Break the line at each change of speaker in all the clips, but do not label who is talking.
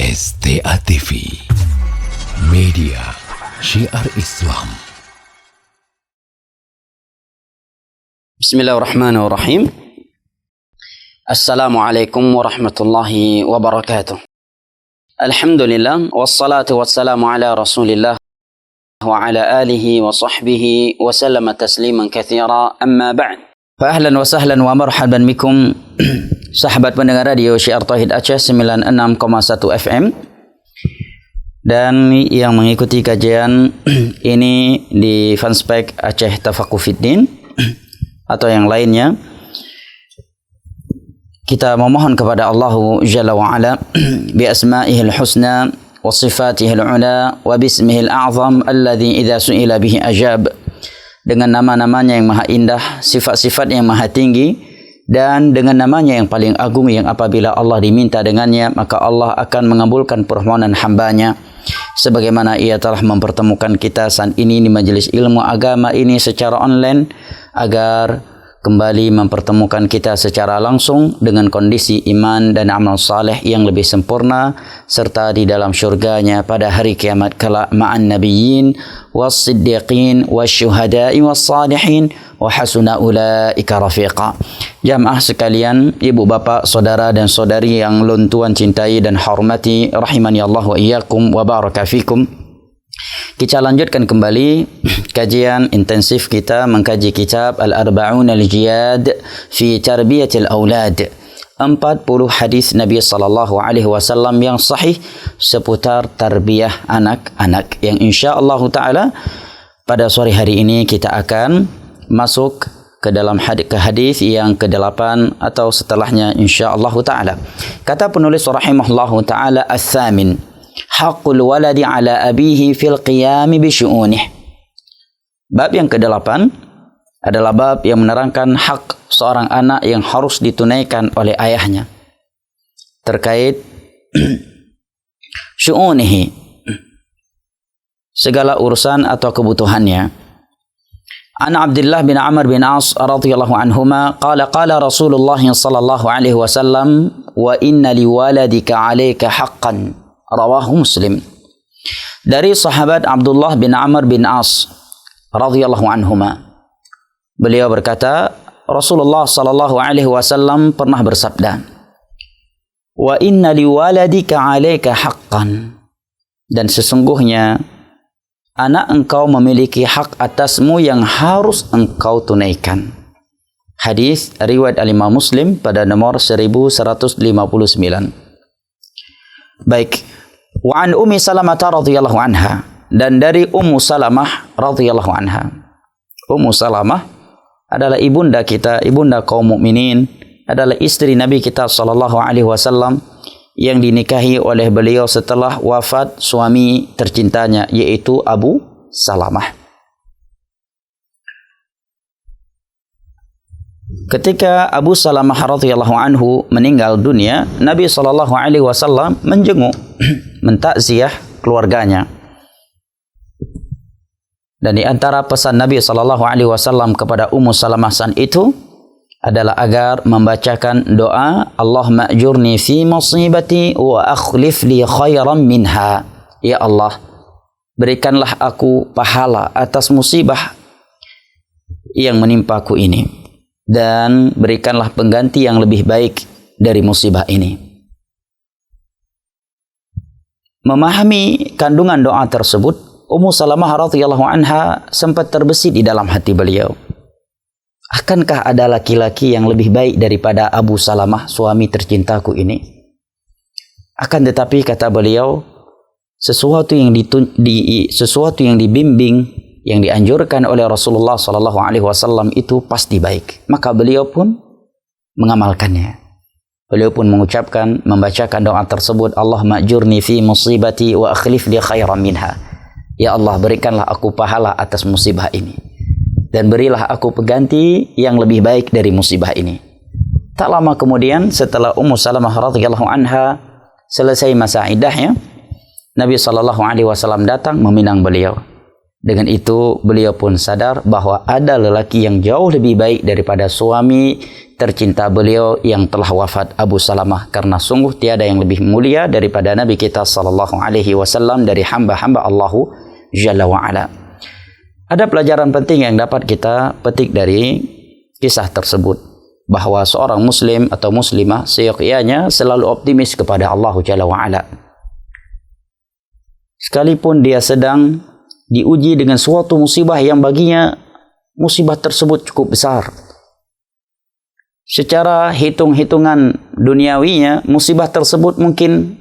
STA TV Media Syiar Islam.
Bismillahirrahmanirrahim. Assalamualaikum warahmatullahi wabarakatuh. Alhamdulillah, wassalatu wassalamu ala rasulillah wa ala alihi wa sahbihi wa sallama tasliman katsira, amma ba'd. Fa ahlan wa sahlan wa marhaban bikum sahabat pendengar radio Syiar Tauhid Aceh 96,1 FM dan yang mengikuti kajian ini di Fanspek Aceh Tafaqquh Fiddin atau yang lainnya. Kita memohon kepada Allah Jalla wa Ala bi asma'ihil husna wa sifatihil ula wa bismihil a'zam alladhi idza su'ila bihi ajab, dengan nama-namanya yang maha indah, sifat-sifat yang maha tinggi, dan dengan namanya yang paling agung yang apabila Allah diminta dengannya maka Allah akan mengabulkan permohonan hambanya, sebagaimana ia telah mempertemukan kita saat ini di majelis ilmu agama ini secara online agar kembali mempertemukan kita secara langsung dengan kondisi iman dan amal saleh yang lebih sempurna serta di dalam syurganya pada hari kiamat kelak ma'an nabiyyin was-siddiqin wasyuhada'i was-salihin wa hasuna ulaika rafiqa. Jamaah sekalian, ibu bapak, saudara dan saudari yang lun tuan cintai dan hormati, rahimani Allah wa iyyakum wa baraka fikum. Kita lanjutkan kembali kajian intensif kita mengkaji kitab Al-Arba'un Al-Jiyad fi Tarbiyatil Aulad, 40 hadis Nabi sallallahu alaihi wasallam yang sahih seputar tarbiyah anak-anak, yang insyaallah taala pada sore hari ini kita akan masuk ke dalam hadis yang ke-8 atau setelahnya insyaallah taala. Kata penulis rahimahullahu taala, as-samin haqqul waladi ala abihi fil qiyami bi syu'unih. Bab yang ke-8 adalah bab yang menerangkan hak seorang anak yang harus ditunaikan oleh ayahnya terkait syu'unihi, segala urusan atau kebutuhannya. An Abdullah bin Amr bin As radhiyallahu anhuma qala qala Rasulullah sallallahu alaihi wasallam wa inna liwaladika 'alaika haqqan, rawahu Muslim. Dari sahabat Abdullah bin Amr bin As radhiyallahu anhuma, beliau berkata, Rasulullah sallallahu alaihi wasallam pernah bersabda, wa inna liwaladika 'alaika haqqan, dan sesungguhnya anak engkau memiliki hak atasmu yang harus engkau tunaikan. Hadis riwayat Al-Imam Muslim pada nomor 1159. Baik, wa an Ummi Salamah radhiyallahu anha, dan dari Ummu Salamah radhiyallahu anha. Ummu Salamah adalah ibunda kita, ibunda kaum mukminin, adalah istri Nabi kita sallallahu alaihi wasallam yang dinikahi oleh beliau setelah wafat suami tercintanya yaitu Abu Salamah. Ketika Abu Salamah radhiyallahu anhu meninggal dunia, Nabi sallallahu alaihi wasallam menjenguk, mentakziah keluarganya. Dan di antara pesan Nabi sallallahu alaihi wasallam kepada Ummu Salamah saat itu adalah agar membacakan doa, Allahumma ajurni fi musibati wa akhlif li khairan minha. Ya Allah, berikanlah aku pahala atas musibah yang menimpaku ini, dan berikanlah pengganti yang lebih baik dari musibah ini. Memahami kandungan doa tersebut, Ummu Salamah radhiyallahu anha sempat terbesit di dalam hati beliau. Akankah ada laki-laki yang lebih baik daripada Abu Salamah, suami tercintaku ini? Akan tetapi kata beliau, sesuatu yang dibimbing, yang dianjurkan oleh Rasulullah sallallahu alaihi wasallam itu pasti baik. Maka beliau pun mengamalkannya. Beliau pun mengucapkan, membacakan doa tersebut, Allahumma ajurni fi musibati wa akhlif li khairan minha. Ya Allah, berikanlah aku pahala atas musibah ini, dan berilah aku pengganti yang lebih baik dari musibah ini. Tak lama kemudian setelah Ummu Salamah radhiyallahu anha selesai masa iddahnya, Nabi sallallahu alaihi wasallam datang meminang beliau. Dengan itu beliau pun sadar bahwa ada lelaki yang jauh lebih baik daripada suami tercinta beliau yang telah wafat, Abu Salamah, karena sungguh tiada yang lebih mulia daripada Nabi kita sallallahu alaihi wasallam dari hamba-hamba Allahu Jalla wa Ala. Ada pelajaran penting yang dapat kita petik dari kisah tersebut, bahwa seorang muslim atau muslimah seyogyanya selalu optimis kepada Allahu Jalla wa Ala. Sekalipun dia sedang diuji dengan suatu musibah yang baginya musibah tersebut cukup besar. Secara hitung-hitungan duniawinya, musibah tersebut mungkin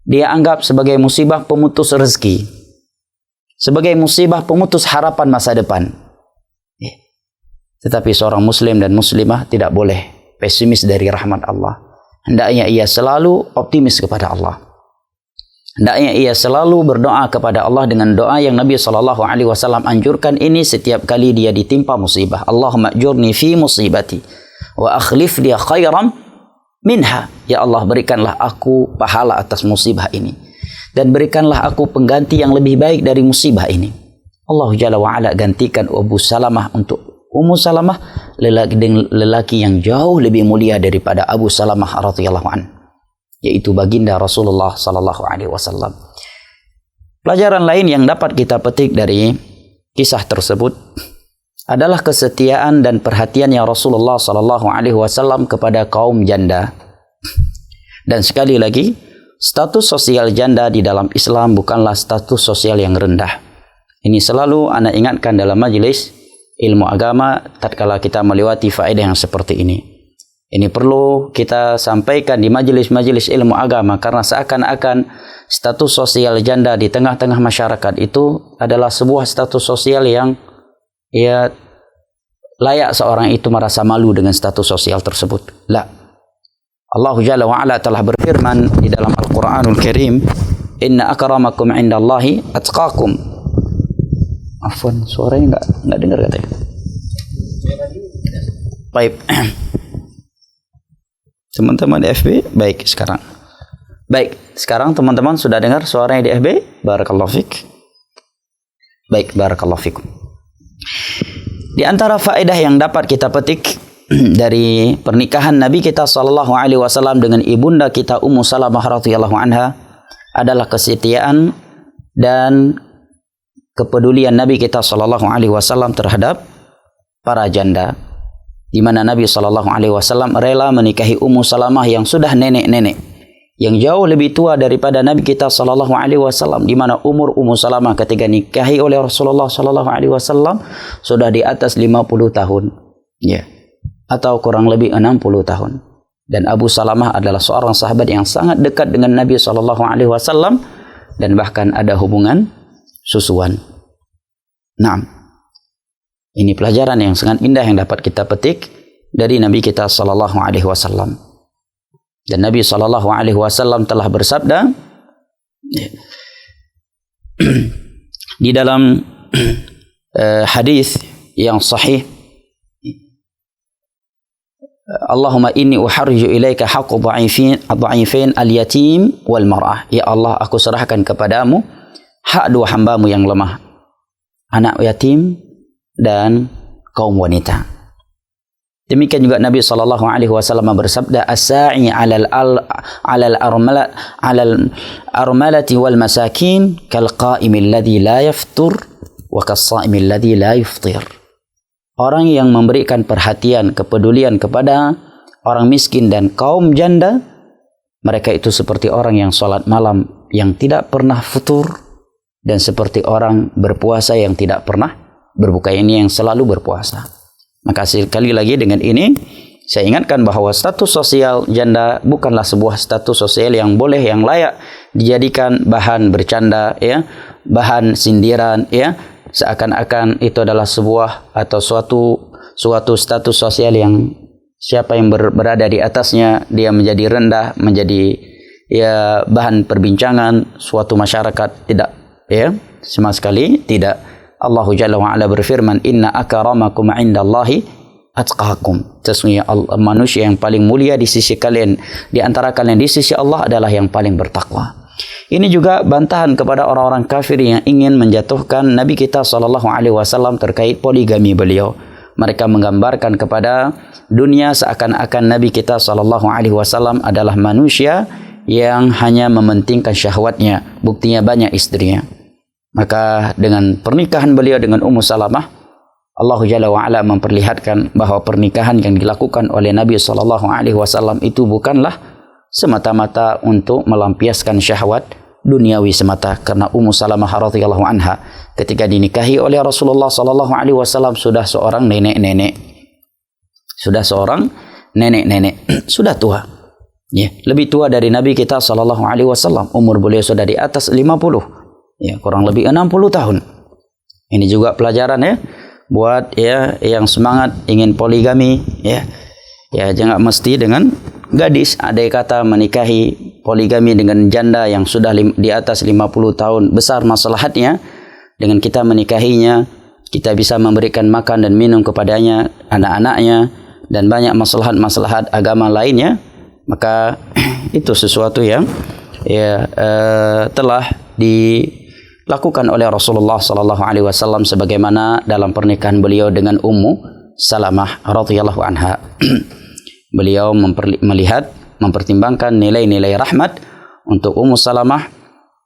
dia anggap sebagai musibah pemutus rezeki, sebagai musibah pemutus harapan masa depan. Tetapi seorang muslim dan muslimah tidak boleh pesimis dari rahmat Allah. Hendaknya ia selalu optimis kepada Allah. Hendaknya ia selalu berdoa kepada Allah dengan doa yang Nabi SAW anjurkan ini setiap kali dia ditimpa musibah. Allahumma ajurni fi musibati wa akhlif li khairam minha. Ya Allah, berikanlah aku pahala atas musibah ini dan berikanlah aku pengganti yang lebih baik dari musibah ini. Allah Jalla wa Ala gantikan Abu Salamah untuk Ummu Salamah, lelaki yang jauh lebih mulia daripada Abu Salamah radhiyallahu anhu, yaitu baginda Rasulullah sallallahu alaihi wasallam. Pelajaran lain yang dapat kita petik dari kisah tersebut adalah kesetiaan dan perhatiannya Rasulullah sallallahu alaihi wasallam kepada kaum janda. Dan sekali lagi, status sosial janda di dalam Islam bukanlah status sosial yang rendah. Ini selalu ana ingatkan dalam majelis ilmu agama tatkala kita melewati faedah yang seperti ini. Ini perlu kita sampaikan di majelis-majelis ilmu agama, karena seakan-akan status sosial janda di tengah-tengah masyarakat itu adalah sebuah status sosial yang ya layak seorang itu merasa malu dengan status sosial tersebut. La. Allah Jalla wa Ala telah berfirman di dalam Al-Qur'anul Karim, "Inna akramakum 'indallahi atqakum." Afwan, suaranya enggak dengar katanya. Baik. Teman-teman di FB, baik sekarang. Baik, sekarang teman-teman sudah dengar suaranya di FB? Barakallahu fik. Baik, barakallahu fikum. Di antara faedah yang dapat kita petik dari pernikahan Nabi kita sallallahu alaihi wasallam dengan ibunda kita Ummu Salamah radhiyallahu anha adalah kesetiaan dan kepedulian Nabi kita sallallahu alaihi wasallam terhadap para janda, di mana Nabi sallallahu alaihi wasallam rela menikahi Ummu Salamah yang sudah nenek-nenek, yang jauh lebih tua daripada Nabi kita sallallahu alaihi wasallam, di mana umur Ummu Salamah ketika nikahi oleh Rasulullah sallallahu alaihi wasallam sudah di atas 50 tahun. Ya. Atau kurang lebih 60 tahun. Dan Abu Salamah adalah seorang sahabat yang sangat dekat dengan Nabi sallallahu alaihi wasallam dan bahkan ada hubungan susuan. Naam. Ini pelajaran yang sangat indah yang dapat kita petik dari Nabi kita sallallahu alaihi wasallam. Dan Nabi sallallahu alaihi wasallam telah bersabda di dalam hadis yang sahih, Allahumma inni uharriju ilaika haqqu dha'ifain al-yatim wal mar'ah. Ya Allah, aku serahkan kepadamu hak dua hambamu yang lemah, anak yatim dan kaum wanita. Demikian juga Nabi sallallahu alaihi wasallam bersabda, as-sa'i 'alal armalati wal masakin kal qa'imil ladzi la yaftur wa kas-sha'imil ladzi la yuftir. Orang yang memberikan perhatian, kepedulian kepada orang miskin dan kaum janda, mereka itu seperti orang yang salat malam yang tidak pernah futur, dan seperti orang berpuasa yang tidak pernah berbuka, ini yang selalu berpuasa. Maka sekali lagi dengan ini saya ingatkan bahwa status sosial janda bukanlah sebuah status sosial yang boleh, yang layak dijadikan bahan bercanda, ya, bahan sindiran, ya, seakan-akan itu adalah sebuah atau suatu status sosial yang siapa yang berada di atasnya dia menjadi rendah, menjadi ya bahan perbincangan suatu masyarakat. Tidak, ya, sama sekali tidak. Allah Jalla wa Ala berfirman, inna akramakum 'indallahi atqakum. Sesungguhnya manusia yang paling mulia di sisi kalian, di antara kalian di sisi Allah adalah yang paling bertakwa. Ini juga bantahan kepada orang-orang kafir yang ingin menjatuhkan Nabi kita SAW terkait poligami beliau. Mereka menggambarkan kepada dunia seakan-akan Nabi kita SAW adalah manusia yang hanya mementingkan syahwatnya, buktinya banyak istrinya. Maka dengan pernikahan beliau dengan Ummu Salamah, Allah Jalla wa'ala memperlihatkan bahawa pernikahan yang dilakukan oleh Nabi SAW itu bukanlah semata-mata untuk melampiaskan syahwat duniawi semata, karena Ummu Salamah radhiyallahu anha ketika dinikahi oleh Rasulullah SAW sudah seorang nenek-nenek, sudah tua, ya, lebih tua dari Nabi kita SAW. Umur beliau sudah di atas 50, ya, kurang lebih 60 tahun. Ini juga pelajaran ya buat ya yang semangat ingin poligami, ya jangan mesti dengan gadis. Ada kata menikahi poligami dengan janda yang sudah di atas 50 tahun, besar maslahatnya. Dengan kita menikahinya, kita bisa memberikan makan dan minum kepadanya, anak-anaknya, dan banyak maslahat-maslahat agama lainnya. Maka itu sesuatu yang telah dilakukan oleh Rasulullah SAW sebagaimana dalam pernikahan beliau dengan Ummu Salamah radhiyallahu anha. Beliau mempertimbangkan nilai-nilai rahmat untuk Ummu Salamah,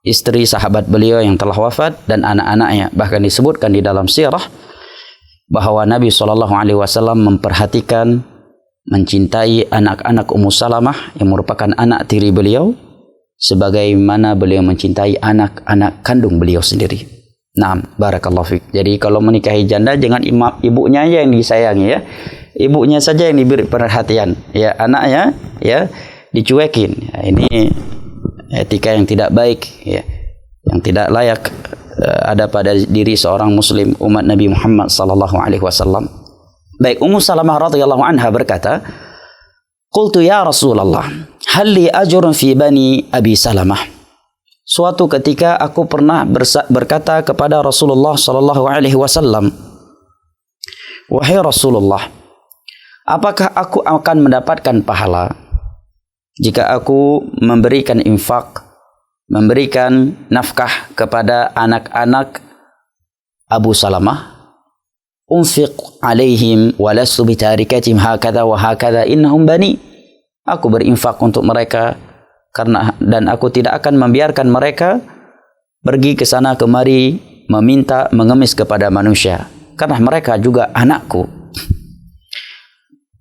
istri sahabat beliau yang telah wafat, dan anak-anaknya. Bahkan disebutkan di dalam sirah bahawa Nabi SAW memperhatikan, mencintai anak-anak Ummu Salamah yang merupakan anak tiri beliau, sebagaimana beliau mencintai anak-anak kandung beliau sendiri. Naam, barakallahu fiik. Jadi kalau menikahi janda, jangan ibunya aja yang disayangi, ya. Ibunya saja yang diberi perhatian, ya, anaknya ya dicuekin. Ya, ini etika yang tidak baik, ya, yang tidak layak ada pada diri seorang muslim umat Nabi Muhammad SAW. Baik, Ummu Salamah radhiyallahu anha berkata, "Qultu ya Rasulullah, hal li ajrun fi bani Abi Salamah." Suatu ketika aku pernah berkata kepada Rasulullah SAW, "Wahai Rasulullah, apakah aku akan mendapatkan pahala jika aku memberikan infak, memberikan nafkah kepada anak-anak Abu Salamah? Unfiq alaihim wa lastu bitarikatim hakadha wa hakadha innahum bani." Aku berinfak untuk mereka dan aku tidak akan membiarkan mereka pergi ke sana kemari meminta, mengemis kepada manusia, karena mereka juga anakku.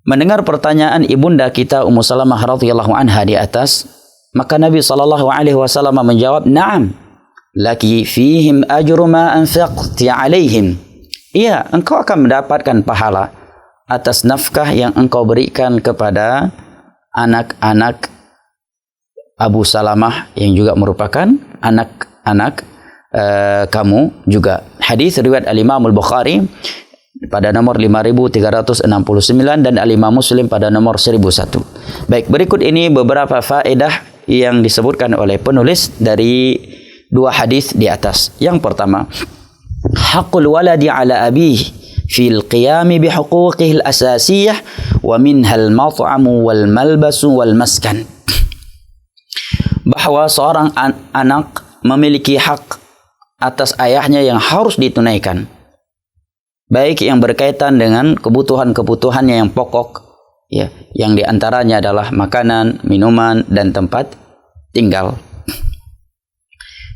Mendengar pertanyaan ibunda kita Ummu Salamah radhiyallahu anha di atas, maka Nabi SAW menjawab, "Na'am, laki fihim ajru ma anfaqti alaihim." Iya, engkau akan mendapatkan pahala atas nafkah yang engkau berikan kepada anak-anak Abu Salamah yang juga merupakan anak-anak kamu juga. Hadis riwayat Al-Imam Al-Bukhari pada nomor 5369 dan Al-Imam Muslim pada nomor 1001. Baik, berikut ini beberapa faedah yang disebutkan oleh penulis dari dua hadis di atas. Yang pertama, haqqul waladi ala abih fil qiyami bihuquqihi al-asasiyah wa minha al-mat'amu wal malbasu wal maskan. Bahwa seorang anak memiliki hak atas ayahnya yang harus ditunaikan, baik yang berkaitan dengan kebutuhan-kebutuhannya yang pokok, ya, yang diantaranya adalah makanan, minuman, dan tempat tinggal.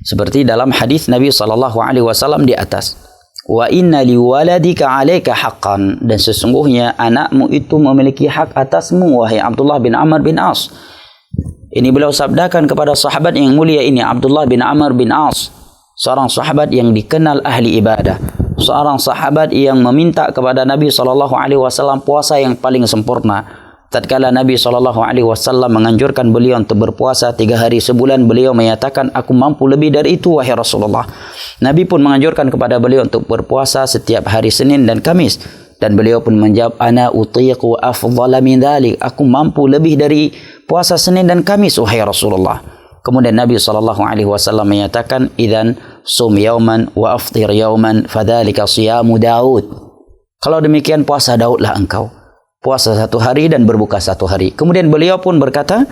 Seperti dalam hadis Nabi SAW di atas, "Wa inna liwaladika 'alaika haqqan." Dan sesungguhnya anakmu itu memiliki hak atasmu, wahai Abdullah bin Amr bin As. Ini beliau sabdakan kepada sahabat yang mulia ini, Abdullah bin Amr bin As, seorang sahabat yang dikenal ahli ibadah, seorang sahabat yang meminta kepada Nabi SAW puasa yang paling sempurna. Tatkala Nabi SAW menganjurkan beliau untuk berpuasa 3 hari sebulan, beliau menyatakan, "Aku mampu lebih dari itu, wahai Rasulullah." Nabi pun menganjurkan kepada beliau untuk berpuasa setiap hari Senin dan Kamis, dan beliau pun menjawab, "Ana utiqu afdhala min dhalik." Aku mampu lebih dari puasa Senin dan Kamis, wahai Rasulullah. Kemudian Nabi SAW menyatakan, "Idzan sum yauman wa aftir yauman fadzalika siyamu Daud." Kalau demikian puasa Daudlah engkau. Puasa 1 hari dan berbuka 1 hari. Kemudian beliau pun berkata,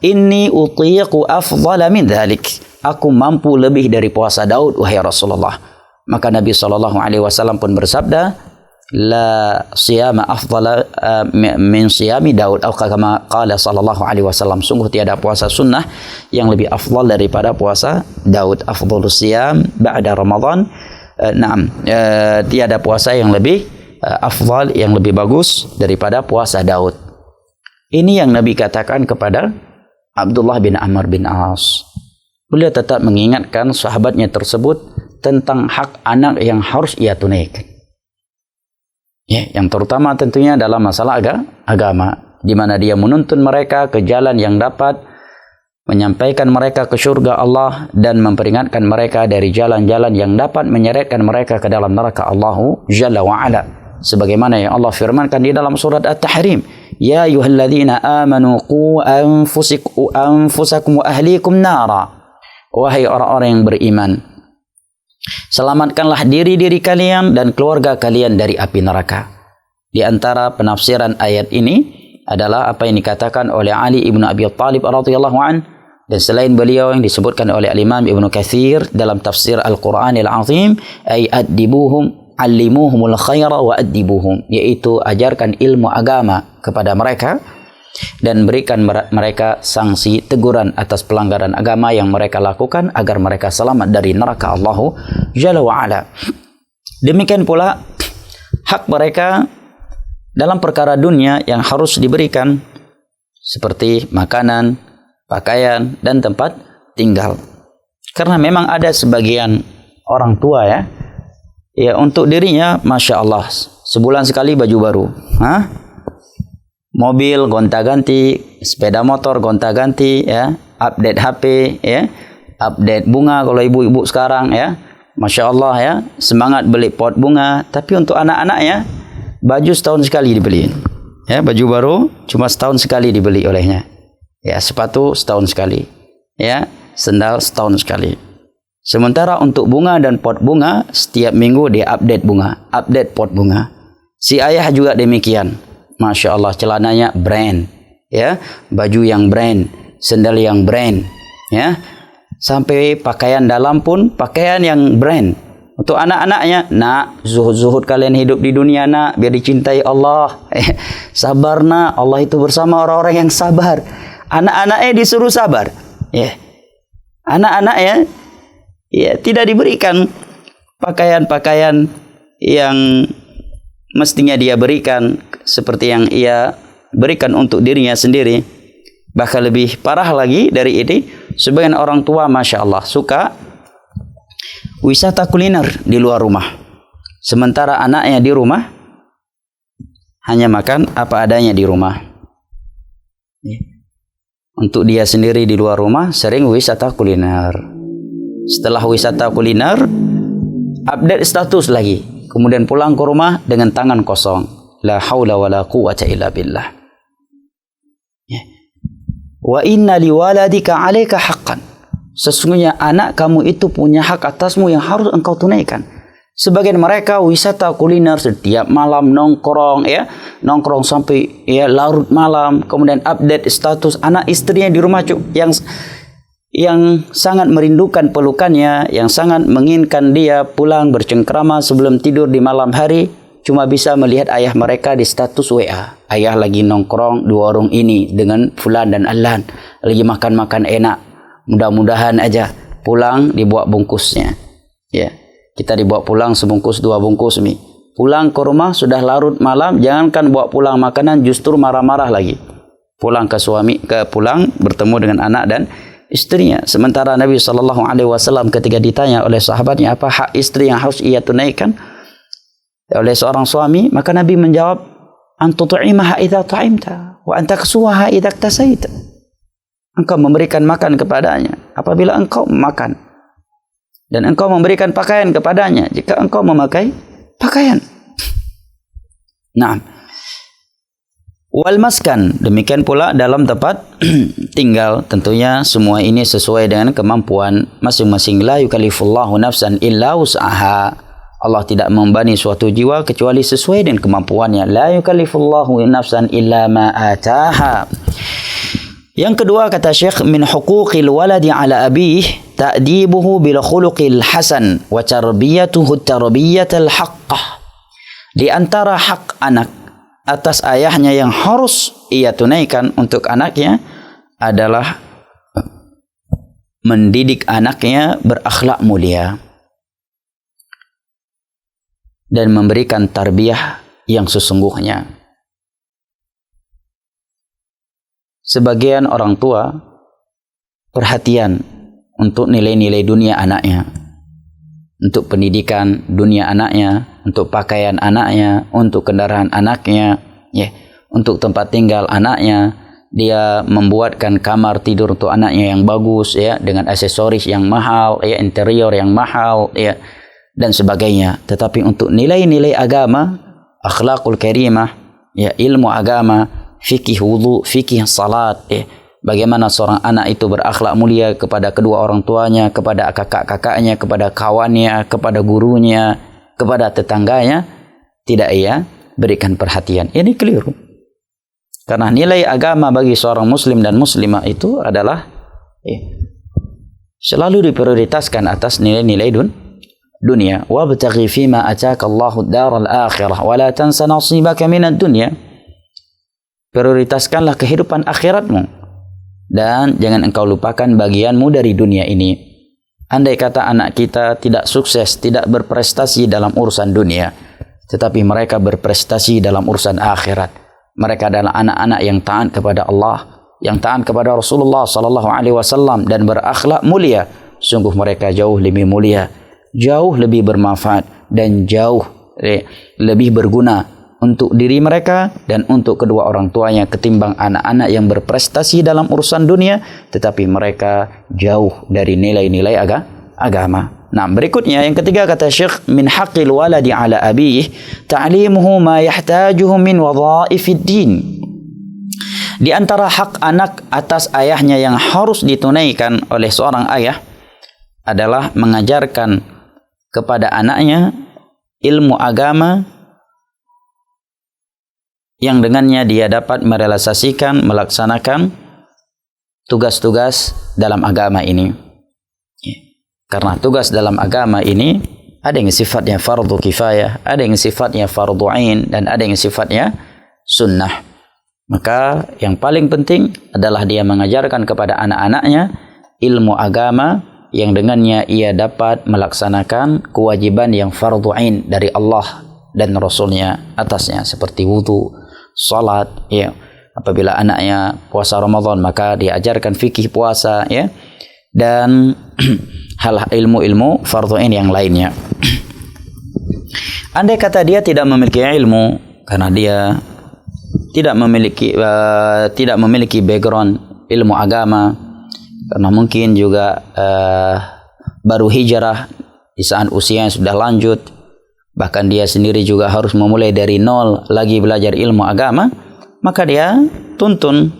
inni utiqu afdala min dhalik. Aku mampu lebih dari puasa Daud wahai Rasulullah. Maka Nabi SAW pun bersabda, la siyama afdala min siyami Daud, atau kama qala sallallahu alaihi wasallam, sungguh tiada puasa sunnah yang lebih afdal daripada puasa Daud. Afdhalus siyam ba'da Ramadan. Tiada puasa yang lebih afdal, yang lebih bagus daripada puasa Daud. Ini yang Nabi katakan kepada Abdullah bin Amr bin As. Beliau tetap mengingatkan sahabatnya tersebut tentang hak anak yang harus ia tunaikan. Ya, yang terutama tentunya dalam masalah agama, di mana dia menuntun mereka ke jalan yang dapat menyampaikan mereka ke surga Allah dan memperingatkan mereka dari jalan-jalan yang dapat menyeretkan mereka ke dalam neraka Allah Jalla wa Ala. Sebagaimana yang Allah firmankan di dalam surat At-Tahrim, ya ayyuhalladzina amanu qu anfusakum wa ahlikum nara. Wahai orang-orang yang beriman, selamatkanlah diri-diri kalian dan keluarga kalian dari api neraka. Di antara penafsiran ayat ini adalah apa yang dikatakan oleh Ali ibnu Abi Thalib radhiyallahu an, dan selain beliau yang disebutkan oleh Al-Imam Ibnu Katsir dalam tafsir Al-Qur'anil Azim, ay addibuhum allimuhumul khaira wa addibuhum, yaitu ajarkan ilmu agama kepada mereka dan berikan mereka sanksi teguran atas pelanggaran agama yang mereka lakukan agar mereka selamat dari neraka Allah Jalla wa Ala. Demikian pula hak mereka dalam perkara dunia yang harus diberikan seperti makanan, pakaian, dan tempat tinggal. Karena memang ada sebagian orang tua ya untuk dirinya Masya Allah sebulan sekali baju baru, mobil gonta-ganti, sepeda motor gonta-ganti, ya, update HP, ya, update bunga kalau ibu-ibu sekarang, ya, Masya Allah, ya, semangat beli pot bunga. Tapi untuk anak-anaknya baju setahun sekali dibeliin, ya, baju baru cuma setahun sekali dibeli olehnya, ya, sepatu setahun sekali, ya, sendal setahun sekali. Sementara untuk bunga dan pot bunga setiap minggu dia update bunga, update pot bunga. Si ayah juga demikian. Masya Allah, celananya brand, ya, baju yang brand, sendal yang brand, ya, sampai pakaian dalam pun pakaian yang brand. Untuk anak-anaknya, nak, zuhud-zuhud kalian hidup di dunia, nak, biar dicintai Allah. Sabar, nak, Allah itu bersama orang-orang yang sabar. Anak-anaknya disuruh sabar, ya. Anak-anaknya, ya, tidak diberikan pakaian-pakaian yang mestinya dia berikan seperti yang ia berikan untuk dirinya sendiri. Bahkan lebih parah lagi dari ini, sebagian orang tua Masya Allah suka wisata kuliner di luar rumah, sementara anaknya di rumah hanya makan apa adanya di rumah. Untuk dia sendiri di luar rumah sering wisata kuliner. Setelah wisata kuliner, update status lagi, kemudian pulang ke rumah dengan tangan kosong. La haula wa la quwwata illa billah. Wa inna liwaladika 'alaika haqqan. Sesungguhnya anak kamu itu punya hak atasmu yang harus engkau tunaikan. Sebagian mereka wisata kuliner setiap malam nongkrong, ya, nongkrong sampai ya larut malam, kemudian update status anak istrinya di rumah yang sangat merindukan pelukannya, yang sangat menginginkan dia pulang bercengkrama sebelum tidur di malam hari, cuma bisa melihat ayah mereka di status WA. Ayah lagi nongkrong di warung ini dengan fulan dan alan, lagi makan-makan enak. Mudah-mudahan aja pulang dibawa bungkusnya. Ya, kita dibawa pulang sebungkus 2 bungkus mie. Pulang ke rumah sudah larut malam, jangankan bawa pulang makanan, justru marah-marah lagi. Pulang ke suami, pulang bertemu dengan anak dan istrinya. Sementara Nabi SAW ketika ditanya oleh sahabatnya apa hak istri yang harus ia tunaikan oleh seorang suami, maka Nabi menjawab, antut'imaha idza ta'imta wa anta taksuha idza iktasaita. Engkau memberikan makan kepadanya apabila engkau makan, dan engkau memberikan pakaian kepadanya jika engkau memakai pakaian. Nah, wal maskan, demikian pula dalam tempat tinggal. Tentunya semua ini sesuai dengan kemampuan masing-masing. La yukallifullahu nafsan illa wus'aha. Allah tidak membebani suatu jiwa kecuali sesuai dengan kemampuannya. La yukallifullahu nafsan illa ma ataha. Yang kedua kata Syekh, min huquqil waladi ala abih ta'dibuhu bil khuluqil hasan wa tarbiyatuhu tarbiyatal haqqah. Di antara hak anak atas ayahnya yang harus ia tunaikan untuk anaknya adalah mendidik anaknya berakhlak mulia dan memberikan tarbiyah yang sesungguhnya. Sebagian orang tua perhatian untuk nilai-nilai dunia anaknya, untuk pendidikan dunia anaknya, untuk pakaian anaknya, untuk kendaraan anaknya, untuk tempat tinggal anaknya. Dia membuatkan kamar tidur untuk anaknya yang bagus, dengan aksesoris yang mahal, interior yang mahal, dan sebagainya. Tetapi untuk nilai-nilai agama, akhlakul karimah, ilmu agama, fikih wudu, fikih salat, bagaimana seorang anak itu berakhlak mulia kepada kedua orang tuanya, kepada kakak-kakaknya, kepada kawannya, kepada gurunya, kepada tetangganya, tidak ia berikan perhatian. Ini keliru. Karena nilai agama bagi seorang muslim dan muslimah itu adalah selalu diprioritaskan atas nilai-nilai dunia. Wabtaghi fima ataka Allahu ad-daral akhirah wa la tansa nasibaka minad dunya. Prioritaskanlah kehidupan akhiratmu dan jangan engkau lupakan bagianmu dari dunia ini. Andai kata anak kita tidak sukses, tidak berprestasi dalam urusan dunia, tetapi mereka berprestasi dalam urusan akhirat. Mereka adalah anak-anak yang taat kepada Allah, yang taat kepada Rasulullah sallallahu alaihi wasallam dan berakhlak mulia. Sungguh mereka jauh lebih mulia, jauh lebih bermanfaat dan jauh lebih berguna untuk diri mereka dan untuk kedua orang tuanya ketimbang anak-anak yang berprestasi dalam urusan dunia tetapi mereka jauh dari nilai-nilai agama. Nah, berikutnya yang ketiga kata Syekh, min haqqil waladi ala abih ta'limuhu ma yahtajuhu min wadhaifid din. Di antara hak anak atas ayahnya yang harus ditunaikan oleh seorang ayah adalah mengajarkan kepada anaknya ilmu agama yang dengannya dia dapat merealisasikan, melaksanakan tugas-tugas dalam agama ini. Karena tugas dalam agama ini ada yang sifatnya fardu kifayah, ada yang sifatnya fardu ain, dan ada yang sifatnya sunnah. Maka yang paling penting adalah dia mengajarkan kepada anak-anaknya ilmu agama yang dengannya ia dapat melaksanakan kewajiban yang fardu ain dari Allah dan Rasulnya atasnya, seperti wudu, salat, apabila anaknya puasa Ramadan maka diajarkan fikih puasa, dan hal ilmu-ilmu fardu ain yang lainnya. Andai kata dia tidak memiliki ilmu karena dia tidak memiliki background ilmu agama, karena mungkin juga baru hijrah di saat usianya sudah lanjut, bahkan dia sendiri juga harus memulai dari nol lagi belajar ilmu agama, maka dia tuntun,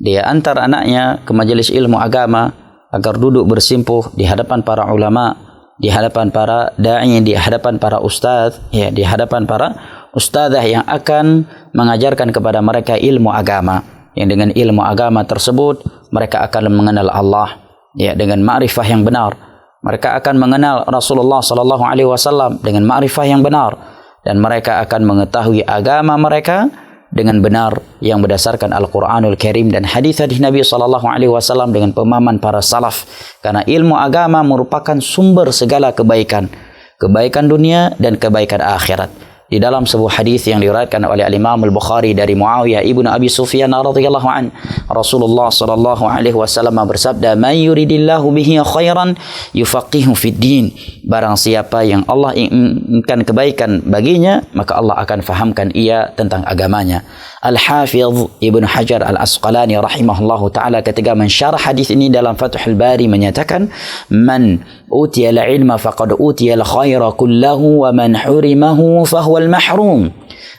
dia antar anaknya ke majelis ilmu agama agar duduk bersimpuh di hadapan para ulama, di hadapan para da'i, di hadapan para ustadz, di hadapan para ustadzah yang akan mengajarkan kepada mereka ilmu agama. Yang dengan ilmu agama tersebut mereka akan mengenal Allah, dengan ma'rifah yang benar. Mereka akan mengenal Rasulullah sallallahu alaihi wasallam dengan ma'rifah yang benar, dan mereka akan mengetahui agama mereka dengan benar yang berdasarkan Al-Quranul Karim dan hadis-hadis Nabi sallallahu alaihi wasallam dengan pemahaman para salaf. Karena ilmu agama merupakan sumber segala kebaikan, kebaikan dunia dan kebaikan akhirat. Di dalam sebuah hadis yang diriwayatkan oleh Imam Al-Bukhari dari Muawiyah ibnu Abi Sufyan radhiyallahu an, Rasulullah sallallahu alaihi wasallam bersabda, "Man yuridillahu bihi khairan yufaqihu fid din." Barang siapa yang Allah inginkan kebaikan baginya, maka Allah akan fahamkan ia tentang agamanya. Al-Hafidh Ibnu Hajar Al-Asqalani rahimahullahu taala ketika mensyarah hadis ini dalam Fathul Bari menyatakan, "Man utiya al-ilma faqad utiya al-khaira kullahu wa man hurimahu fahuwa al-mahrum."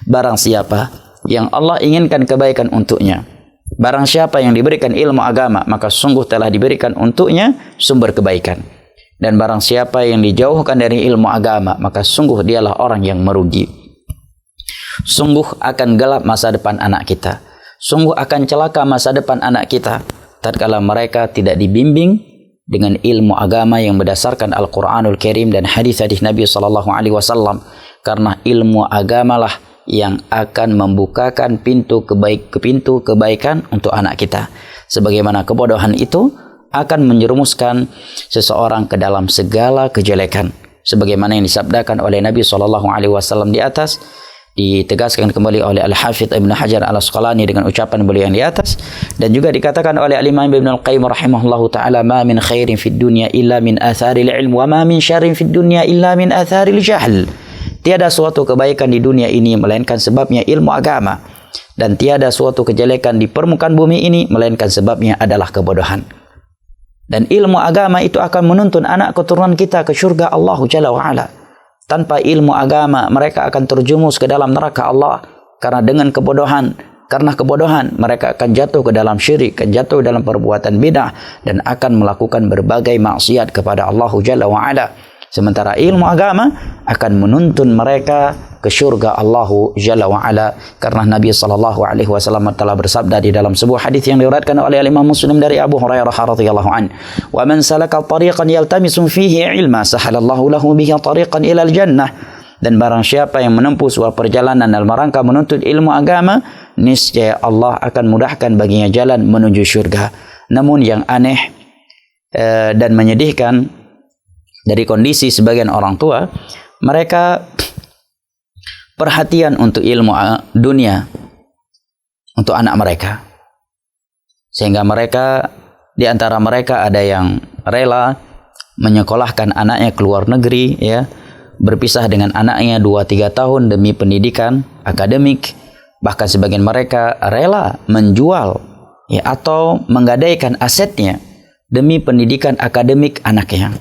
Barang siapa yang Allah inginkan kebaikan untuknya, barang siapa yang diberikan ilmu agama, maka sungguh telah diberikan untuknya sumber kebaikan. Dan barang siapa yang dijauhkan dari ilmu agama, maka sungguh dialah orang yang merugi. Sungguh akan gelap masa depan anak kita. Sungguh akan celaka masa depan anak kita tatkala mereka tidak dibimbing dengan ilmu agama yang berdasarkan Al-Qur'anul Karim dan hadis-hadis Nabi sallallahu alaihi wasallam, karena ilmu agamalah yang akan membukakan pintu kebaikan untuk anak kita. Sebagaimana kebodohan itu akan menjerumuskan seseorang ke dalam segala kejelekan. Sebagaimana yang disabdakan oleh Nabi sallallahu alaihi wasallam di atas, ditegaskan kembali oleh Al-Hafidz Ibnu Hajar Al-Asqalani dengan ucapan beliau yang di atas, dan juga dikatakan oleh Al-Imam Ibnu Al-Qayyim rahimahullahu taala, ma min khairin fid dunya illa min atharil ilm wa ma min syarrin fid dunya illa min atharil jahl. Tiada suatu kebaikan di dunia ini melainkan sebabnya ilmu agama, dan tiada suatu kejelekan di permukaan bumi ini melainkan sebabnya adalah kebodohan. Dan ilmu agama itu akan menuntun anak keturunan kita ke syurga Allah Jalla wa'ala. Tanpa ilmu agama mereka akan terjumus ke dalam neraka Allah, karena karena kebodohan mereka akan jatuh ke dalam syirik, akan jatuh dalam perbuatan bid'ah, dan akan melakukan berbagai maksiat kepada Allah Jalla wa'ala. Sementara ilmu agama akan menuntun mereka ke syurga Allah Jalla wa'ala, karena Nabi SAW telah bersabda di dalam sebuah hadis yang diriwayatkan oleh Imam Muslim dari Abu Hurairah radhiyallahu anhu, "Wa man salaka tariqan yaltamisu fihi ilma sahalallahu lahu bihi tariqan ilal jannah." Dan barang siapa yang menempuh sebuah perjalanan dalam rangka menuntut ilmu agama, niscaya Allah akan mudahkan baginya jalan menuju syurga. Namun yang aneh dan menyedihkan dari kondisi sebagian orang tua, mereka perhatian untuk ilmu dunia untuk anak mereka, sehingga mereka di antara mereka ada yang rela menyekolahkan anaknya ke luar negeri, ya, berpisah dengan anaknya 2-3 tahun demi pendidikan akademik. Bahkan sebagian mereka rela menjual, ya, atau menggadaikan asetnya demi pendidikan akademik anaknya.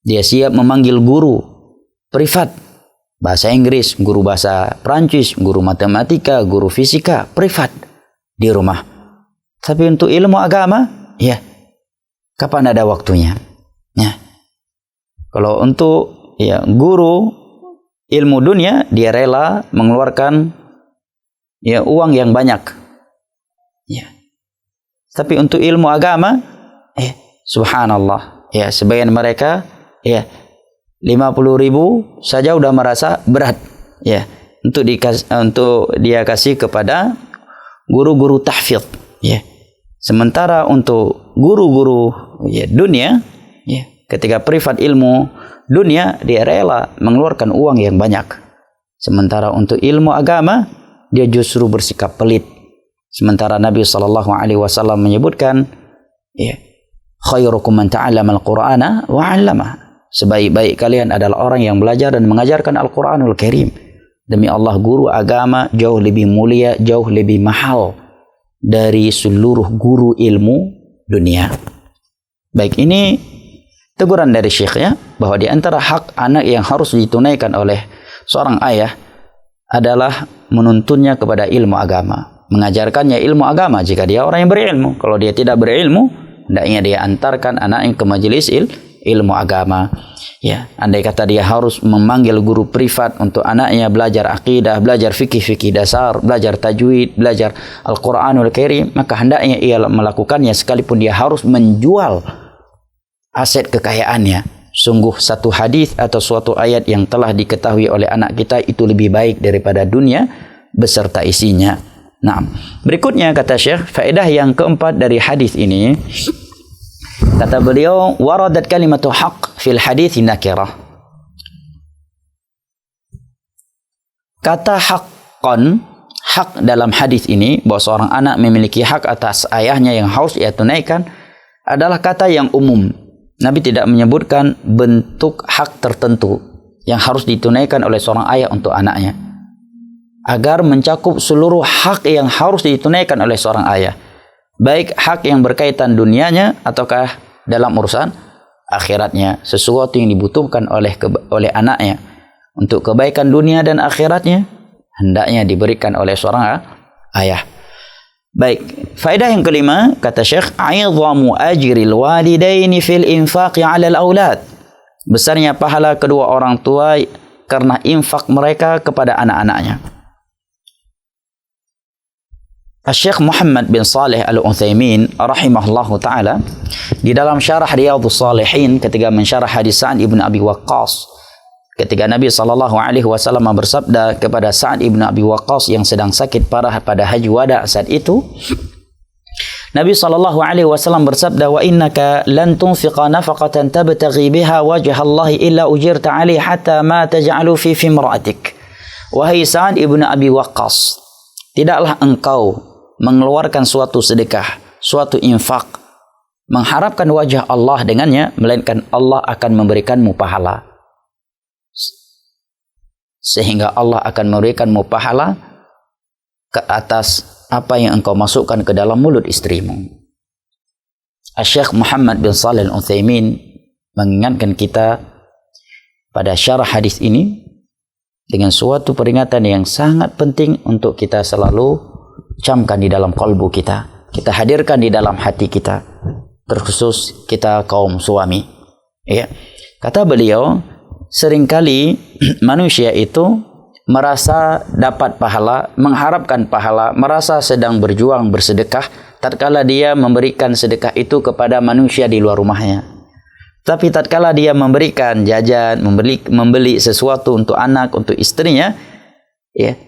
Dia siap memanggil guru privat, bahasa Inggris, guru bahasa Prancis, guru matematika, guru fisika, privat di rumah. Tapi untuk ilmu agama, ya, kapan ada waktunya? Ya. Kalau untuk, ya, guru ilmu dunia, dia rela mengeluarkan, ya, uang yang banyak. Ya. Tapi untuk ilmu agama, subhanallah, ya, sebagian mereka, ya, 50.000 saja udah merasa berat, ya, untuk dia kasih kepada guru-guru tahfidz, ya. Sementara untuk guru-guru, ya, dunia, ya, ketika privat ilmu dunia, dia rela mengeluarkan uang yang banyak. Sementara untuk ilmu agama, dia justru bersikap pelit. Sementara Nabi SAW menyebutkan, ya, khairukum man ta'allama al-Qur'ana wa 'allamah. Sebaik-baik kalian adalah orang yang belajar dan mengajarkan Al-Quranul Karim. Demi Allah, guru agama jauh lebih mulia, jauh lebih mahal dari seluruh guru ilmu dunia. Baik, ini teguran dari Syekh, ya, bahwa di antara hak anak yang harus ditunaikan oleh seorang ayah adalah menuntunnya kepada ilmu agama, mengajarkannya ilmu agama jika dia orang yang berilmu. Kalau dia tidak berilmu, hendaknya dia antarkan anaknya ke majelis ilmu agama, ya. Andai kata dia harus memanggil guru privat untuk anaknya belajar akidah, belajar fikih dasar, belajar tajwid, belajar Al-Quranul Karim, maka hendaknya ia melakukannya sekalipun dia harus menjual aset kekayaannya. Sungguh satu hadis atau suatu ayat yang telah diketahui oleh anak kita itu lebih baik daripada dunia beserta isinya. Nah, berikutnya kata Syekh, faedah yang keempat dari hadis ini, kata beliau, waradat kalimatu haq fil hadits nakirah. Kata haqqan, hak dalam hadis ini, bahwa seorang anak memiliki hak atas ayahnya yang harus ia tunaikan, adalah kata yang umum. Nabi tidak menyebutkan bentuk hak tertentu yang harus ditunaikan oleh seorang ayah untuk anaknya, agar mencakup seluruh hak yang harus ditunaikan oleh seorang ayah, baik hak yang berkaitan dunianya ataukah dalam urusan akhiratnya. Sesuatu yang dibutuhkan oleh anaknya untuk kebaikan dunia dan akhiratnya, hendaknya diberikan oleh seorang ayah. Baik, faedah yang kelima, kata Syekh, aidhamu ajril walidaini fil infaqi 'alal aulad. Besarnya pahala kedua orang tua karena infak mereka kepada anak-anaknya. Syekh Muhammad bin Saleh Al-Utsaimin rahimahullahu taala di dalam syarah Riyadhus Shalihin ketika mensyarah hadis Sa'ad ibn Abi Waqqas, ketika Nabi sallallahu alaihi wasallam bersabda kepada Sa'ad ibn Abi Waqqas yang sedang sakit parah pada haji wada saat itu, Nabi sallallahu alaihi wasallam bersabda, "Wa innaka lan tunfiqa nafaqatan tabtaghi biha wajha Allah illa ujirta 'alaihi hatta ma taj'alu fi imra'atik." Wahai Sa'ad ibn Abi Waqqas, tidaklah engkau mengeluarkan suatu sedekah, suatu infak, mengharapkan wajah Allah dengannya, melainkan Allah akan memberikanmu pahala. Sehingga Allah akan memberikanmu pahala ke atas apa yang engkau masukkan ke dalam mulut istrimu. Syekh Muhammad bin Shalih Al-Utsaimin mengingatkan kita pada syarah hadis ini dengan suatu peringatan yang sangat penting untuk kita selalu camkan di dalam kalbu kita, kita hadirkan di dalam hati kita, terkhusus kita kaum suami. Ya, kata beliau, seringkali manusia itu merasa dapat pahala, mengharapkan pahala, merasa sedang berjuang bersedekah tatkala dia memberikan sedekah itu kepada manusia di luar rumahnya. Tapi tatkala dia memberikan jajan, membeli sesuatu untuk anak, untuk istrinya, ya,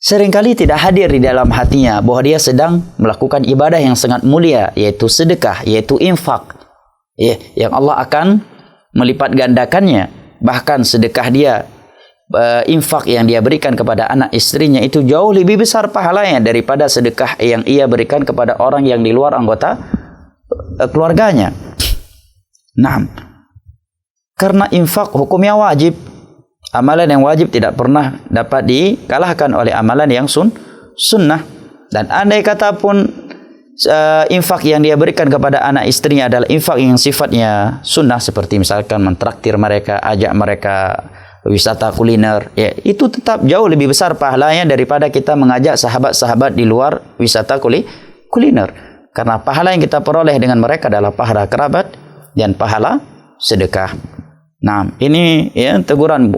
seringkali tidak hadir di dalam hatinya bahwa dia sedang melakukan ibadah yang sangat mulia, yaitu sedekah, yaitu infak, ya, yang Allah akan melipat gandakannya. Bahkan sedekah dia, infak yang dia berikan kepada anak istrinya itu jauh lebih besar pahalanya daripada sedekah yang ia berikan kepada orang yang di luar anggota keluarganya. Nah, karena infak hukumnya wajib. Amalan yang wajib tidak pernah dapat dikalahkan oleh amalan yang sunnah. Dan andai kata pun infak yang dia berikan kepada anak istrinya adalah infak yang sifatnya sunnah, seperti misalkan mentraktir mereka, ajak mereka wisata kuliner, ya, itu tetap jauh lebih besar pahalanya daripada kita mengajak sahabat-sahabat di luar wisata kuliner. Karena pahala yang kita peroleh dengan mereka adalah pahala kerabat dan pahala sedekah. Nah, ini ya teguran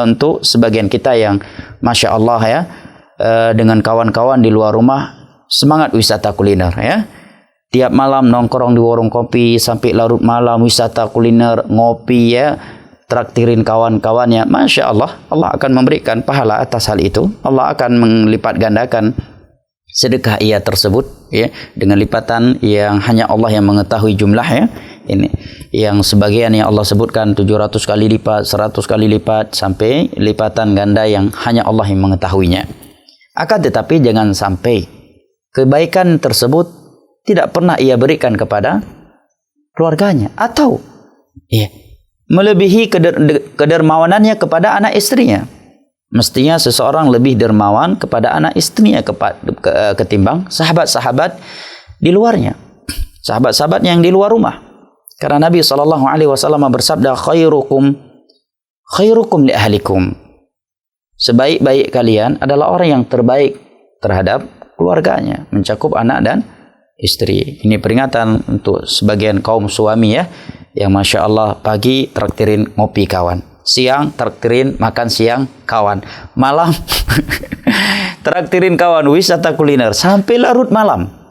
untuk sebagian kita yang Masya Allah ya, dengan kawan-kawan di luar rumah semangat wisata kuliner ya. Tiap malam nongkrong di warung kopi sampai larut malam, wisata kuliner, ngopi ya, traktirin kawan-kawannya. Masya Allah, Allah akan memberikan pahala atas hal itu. Allah akan melipat gandakan sedekah ia tersebut ya, dengan lipatan yang hanya Allah yang mengetahui jumlahnya. Ini yang sebagian yang Allah sebutkan 700 kali lipat, 100 kali lipat, sampai lipatan ganda yang hanya Allah yang mengetahuinya. Akan tetapi jangan sampai kebaikan tersebut tidak pernah ia berikan kepada keluarganya, atau ya, melebihi kedermawanannya kepada anak istrinya. Mestinya seseorang lebih dermawan kepada anak istrinya ketimbang sahabat-sahabat di luarnya, sahabat-sahabat yang di luar rumah. Karena Nabi SAW bersabda, khairukum li ahlikum. Sebaik-baik kalian adalah orang yang terbaik terhadap keluarganya, mencakup anak dan istri. Ini peringatan untuk sebagian kaum suami ya, yang Masya Allah pagi traktirin ngopi kawan, siang traktirin makan siang kawan, malam traktirin kawan wisata kuliner sampai larut malam.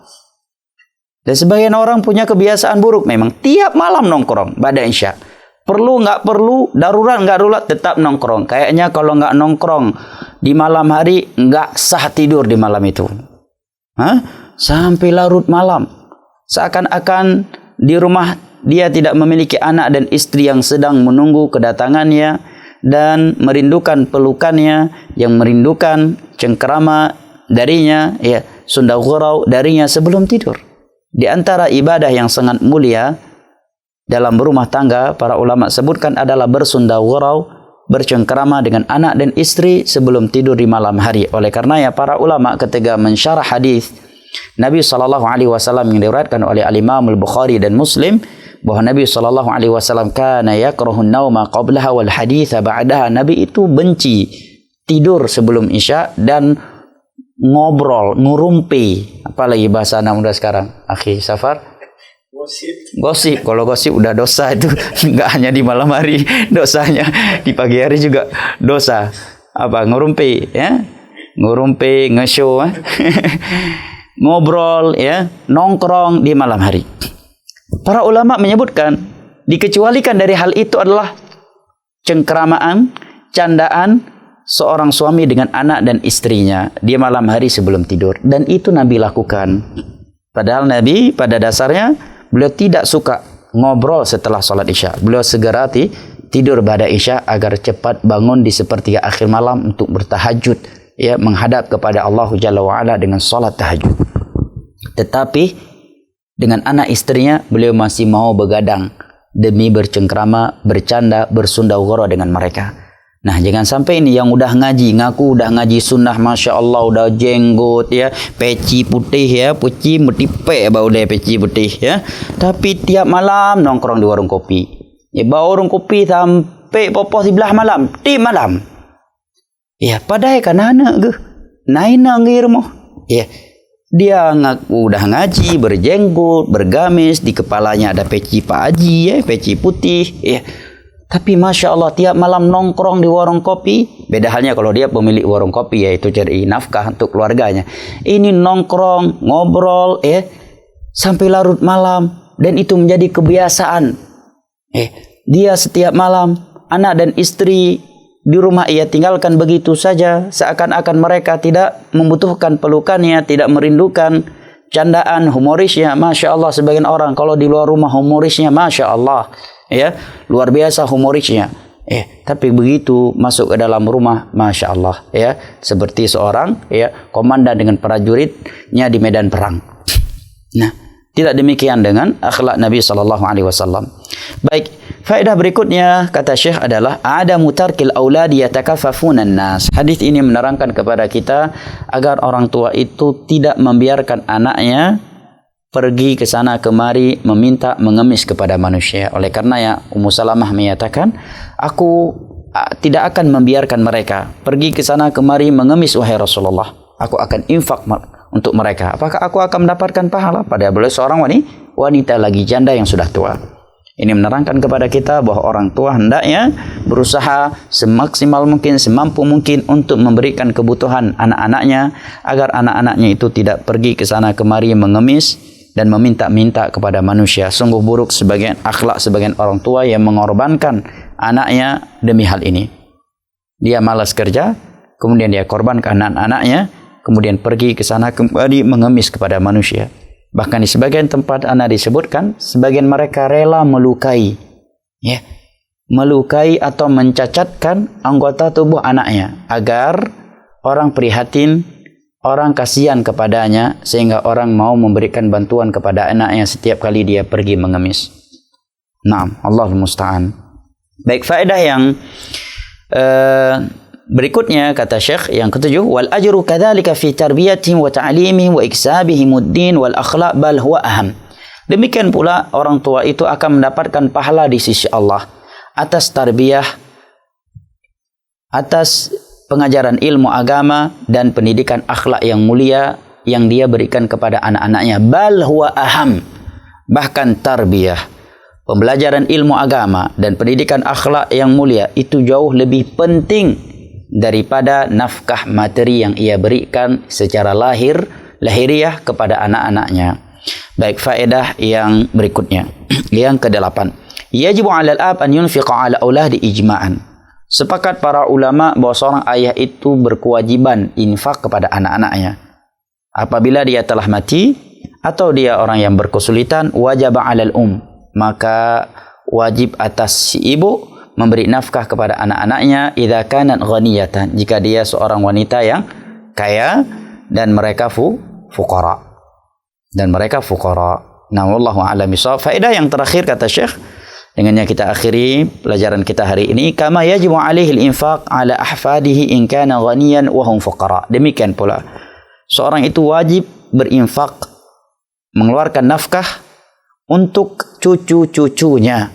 Dan sebagian orang punya kebiasaan buruk, memang tiap malam nongkrong pada Isya. Perlu nggak perlu, darurat nggak darurat, tetap nongkrong. Kayaknya kalau nggak nongkrong di malam hari nggak sah tidur di malam itu. Sampai larut malam. Seakan-akan di rumah dia tidak memiliki anak dan istri yang sedang menunggu kedatangannya dan merindukan pelukannya, yang merindukan cengkerama darinya, ya, sunda gurau darinya sebelum tidur. Di antara ibadah yang sangat mulia dalam berumah tangga, para ulama sebutkan adalah bersunda gurau, bercengkerama dengan anak dan istri sebelum tidur di malam hari. Oleh karenanya para ulama ketika mensyarah hadis Nabi SAW yang diriwayatkan oleh Al-Imam Al-Bukhari dan Muslim, bahwa Nabi SAW kana yakrahun nauma qablaha wal haditha ba'daha. Nabi itu benci tidur sebelum Isya dan ngobrol, ngurumpi. Apalagi bahasa anak muda sekarang, akhi Safar? Gosip. Kalau gosip udah dosa itu. Enggak hanya di malam hari dosanya, di pagi hari juga dosa. Apa? Ngurumpi ya? Ngurumpi, nge-show. ngobrol, ya, nongkrong di malam hari. Para ulama menyebutkan dikecualikan dari hal itu adalah cengkeramaan, candaan seorang suami dengan anak dan istrinya di malam hari sebelum tidur, dan itu Nabi lakukan. Padahal Nabi pada dasarnya beliau tidak suka ngobrol setelah sholat isya. Beliau segera tidur pada isya agar cepat bangun di sepertiga akhir malam untuk bertahajud, ya, menghadap kepada Allah Jalla wa'ala dengan sholat tahajud. Tetapi dengan anak istrinya beliau masih mau begadang demi bercengkrama, bercanda, bersunda-gurau dengan mereka. Nah, jangan sampai ini yang udah ngaji, ngaku udah ngaji sunnah, Masya Allah, udah jenggot, ya, peci putih, ya, peci metipe bau deh peci putih, ya. Tapi tiap malam nongkrong di warung kopi. Ya, bawa warung kopi sampai popo sebelah malam, di malam. Ya, padahal kan anak ke, naina ngirmo. Ya, dia ngaku udah ngaji, berjenggot, bergamis, di kepalanya ada peci Pak Haji, ya, peci putih, ya. Tapi Masya Allah tiap malam nongkrong di warung kopi. Beda halnya kalau dia pemilik warung kopi, yaitu cari nafkah untuk keluarganya. Ini nongkrong, ngobrol, ya, sampai larut malam, dan itu menjadi kebiasaan. Dia setiap malam anak dan istri di rumah ia tinggalkan begitu saja, seakan-akan mereka tidak membutuhkan pelukannya, tidak merindukan candaan humorisnya. Masya Allah, sebagian orang kalau di luar rumah humorisnya Masya Allah, ya, luar biasa humorisnya. Tapi begitu masuk ke dalam rumah, Masya Allah, ya, seperti seorang, ya, komandan dengan prajuritnya di medan perang. Nah, tidak demikian dengan akhlak Nabi SAW. Baik, faedah berikutnya kata Syekh adalah ada mutarkil auladi yatakaffafunan nas. Hadis ini menerangkan kepada kita agar orang tua itu tidak membiarkan anaknya pergi ke sana kemari meminta mengemis kepada manusia. Oleh karenanya Ummu Salamah menyatakan, aku tidak akan membiarkan mereka pergi ke sana kemari mengemis, wahai Rasulullah. Aku akan infak untuk mereka. Apakah aku akan mendapatkan pahala? Padahal beliau seorang wanita lagi janda yang sudah tua. Ini menerangkan kepada kita bahwa orang tua hendaknya berusaha semaksimal mungkin, semampu mungkin untuk memberikan kebutuhan anak-anaknya, agar anak-anaknya itu tidak pergi ke sana kemari mengemis dan meminta-minta kepada manusia. Sungguh buruk sebagian akhlak sebagian orang tua yang mengorbankan anaknya demi hal ini. Dia malas kerja, kemudian dia korbankan anak-anaknya, kemudian pergi ke sana kembali mengemis kepada manusia. Bahkan di sebagian tempat ana disebutkan, sebagian mereka rela melukai, ya, melukai atau mencacatkan anggota tubuh anaknya agar orang prihatin, orang kasihan kepadanya, sehingga orang mau memberikan bantuan kepada anaknya setiap kali dia pergi mengemis. Naam, Allahul musta'an. Baik, faedah yang berikutnya kata Syekh yang ketujuh, wal ajru kadzalika fi tarbiyatihim wa ta'limihim wa iksabihim ad-din wal akhlaq bal huwa aham. Demikian pula orang tua itu akan mendapatkan pahala di sisi Allah atas tarbiyah, atas pengajaran ilmu agama dan pendidikan akhlak yang mulia yang dia berikan kepada anak-anaknya. Bal huwa aham. Bahkan tarbiyah, pembelajaran ilmu agama dan pendidikan akhlak yang mulia itu jauh lebih penting daripada nafkah materi yang ia berikan secara lahiriah kepada anak-anaknya. Baik, faedah yang berikutnya yang ke-8, yajibu 'alal ab an yunfiqa 'ala auladi ijma'an. Sepakat para ulama bahwa seorang ayah itu berkewajiban infak kepada anak-anaknya. Apabila dia telah mati atau dia orang yang berkesulitan, wajib 'alal maka wajib atas si ibu memberi nafkah kepada anak-anaknya idza kanat ghaniyatan, jika dia seorang wanita yang kaya dan mereka fuqara. Nah, wallahu a'lam bishawab. Faedah yang terakhir kata Syekh, dengannya kita akhiri pelajaran kita hari ini, kama yajibu 'alaihi al-infaq 'ala ahfadihi in kana ghaniyan wa hum fuqara. Demikian pula seorang itu wajib berinfak, mengeluarkan nafkah untuk cucu-cucunya.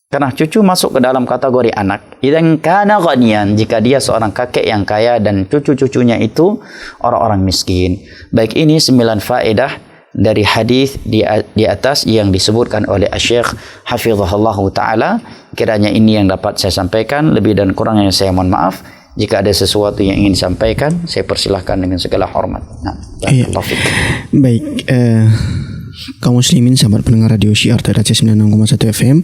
Karena cucu masuk ke dalam kategori anak. Idzan kana ghaniyan, jika dia seorang kakek yang kaya dan cucu-cucunya itu orang-orang miskin. Baik, ini 9 faedah dari hadis di atas yang disebutkan oleh Syekh Hafizahullah Ta'ala. Kiranya ini yang dapat saya sampaikan, lebih dan kurangnya saya mohon maaf. Jika ada sesuatu yang ingin disampaikan, saya persilahkan dengan segala hormat. Nah,
baik, kaum muslimin, sahabat pendengar radio Syiar Aceh 96,1 FM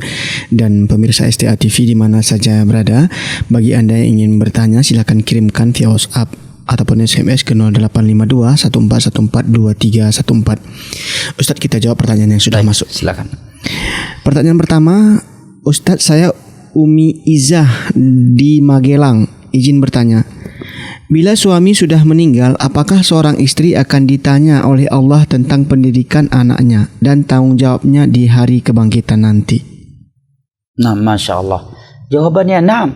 dan pemirsa STA TV di mana saja berada. Bagi Anda yang ingin bertanya, silakan kirimkan via WhatsApp ataupun SMS ke 0852 1414 2314. Ustadz, kita jawab pertanyaan yang sudah masuk.
Silakan.
Pertanyaan pertama, Ustadz, saya Umi Izah di Magelang. Izin bertanya, bila suami sudah meninggal, apakah seorang istri akan ditanya oleh Allah tentang pendidikan anaknya dan tanggung jawabnya di hari kebangkitan nanti?
Nah, Masya Allah. Jawabannya na'am.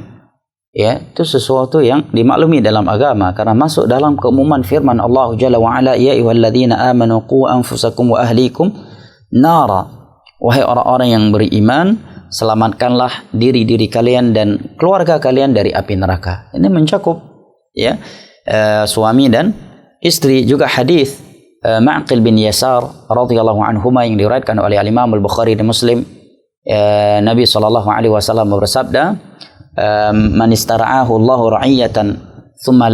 Ya, itu sesuatu yang dimaklumi dalam agama karena masuk dalam keumuman firman Allah Jalla wa Ala, ya ayyuhalladzina amanu qu anfusakum wa ahlikum nara. Wahai orang-orang yang beriman, selamatkanlah diri-diri kalian dan keluarga kalian dari api neraka. Ini mencakup ya suami dan istri. Juga hadis Ma'qil bin Yasar radhiyallahu anhuma yang diriwayatkan oleh Imam Al-Bukhari dan Muslim. Nabi sallallahu alaihi wasallam bersabda, man istara'ahu Allahu ra'iyatan thumma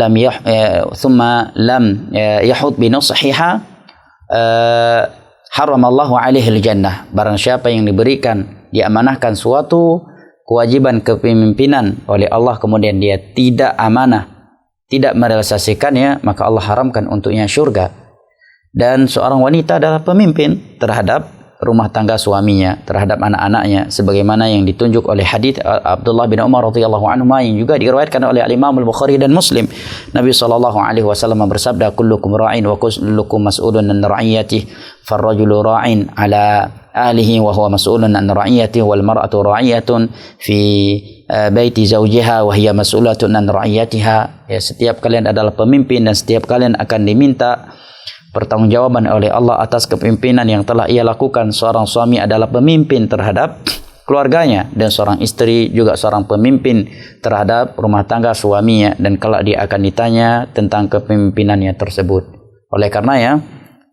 lam yahud bi nushiha haramallahu alaihi al-jannah. Barang siapa yang diamanahkan suatu kewajiban kepemimpinan oleh Allah, kemudian dia tidak amanah, tidak merealisasikannya, maka Allah haramkan untuknya syurga. Dan seorang wanita adalah pemimpin terhadap rumah tangga suaminya, terhadap anak-anaknya, sebagaimana yang ditunjuk oleh hadis Abdullah bin Umar radhiyallahu anhu yang juga diriwayatkan oleh Imam Al-Bukhari dan Muslim. Nabi sallallahu alaihi wasallam bersabda, kullukum ra'in wa kullukum mas'ulun an ra'iyatihi, farrajulu ra'in ala ahlihi wa huwa mas'ulun an ra'iyatihi wal mar'atu ra'iyatun fi baiti zawjiha wa hiya mas'ulatun an ra'iyatiha. Ya, setiap kalian adalah pemimpin dan setiap kalian akan diminta pertanggungjawaban oleh Allah atas kepemimpinan yang telah ia lakukan. Seorang suami adalah pemimpin terhadap keluarganya dan seorang istri juga seorang pemimpin terhadap rumah tangga suaminya, dan kelak dia akan ditanya tentang kepemimpinannya tersebut. Oleh karenanya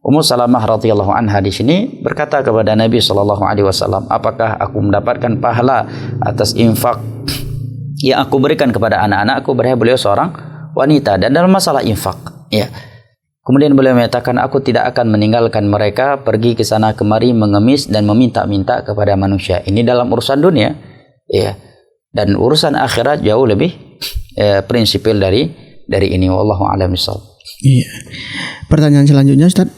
Ummu Salamah radhiyallahu anha di sini berkata kepada Nabi sallallahu alaihi wasallam, apakah aku mendapatkan pahala atas infak yang aku berikan kepada anak-anakku? Berarti beliau seorang wanita dan dalam masalah infak, ya. Kemudian beliau menyatakan, aku tidak akan meninggalkan mereka pergi ke sana kemari mengemis dan meminta-minta kepada manusia. Ini dalam urusan dunia, ya. Dan urusan akhirat jauh lebih prinsipil dari ini. Wallahu a'lam bishawab.
Iya. Pertanyaan selanjutnya, Ustaz.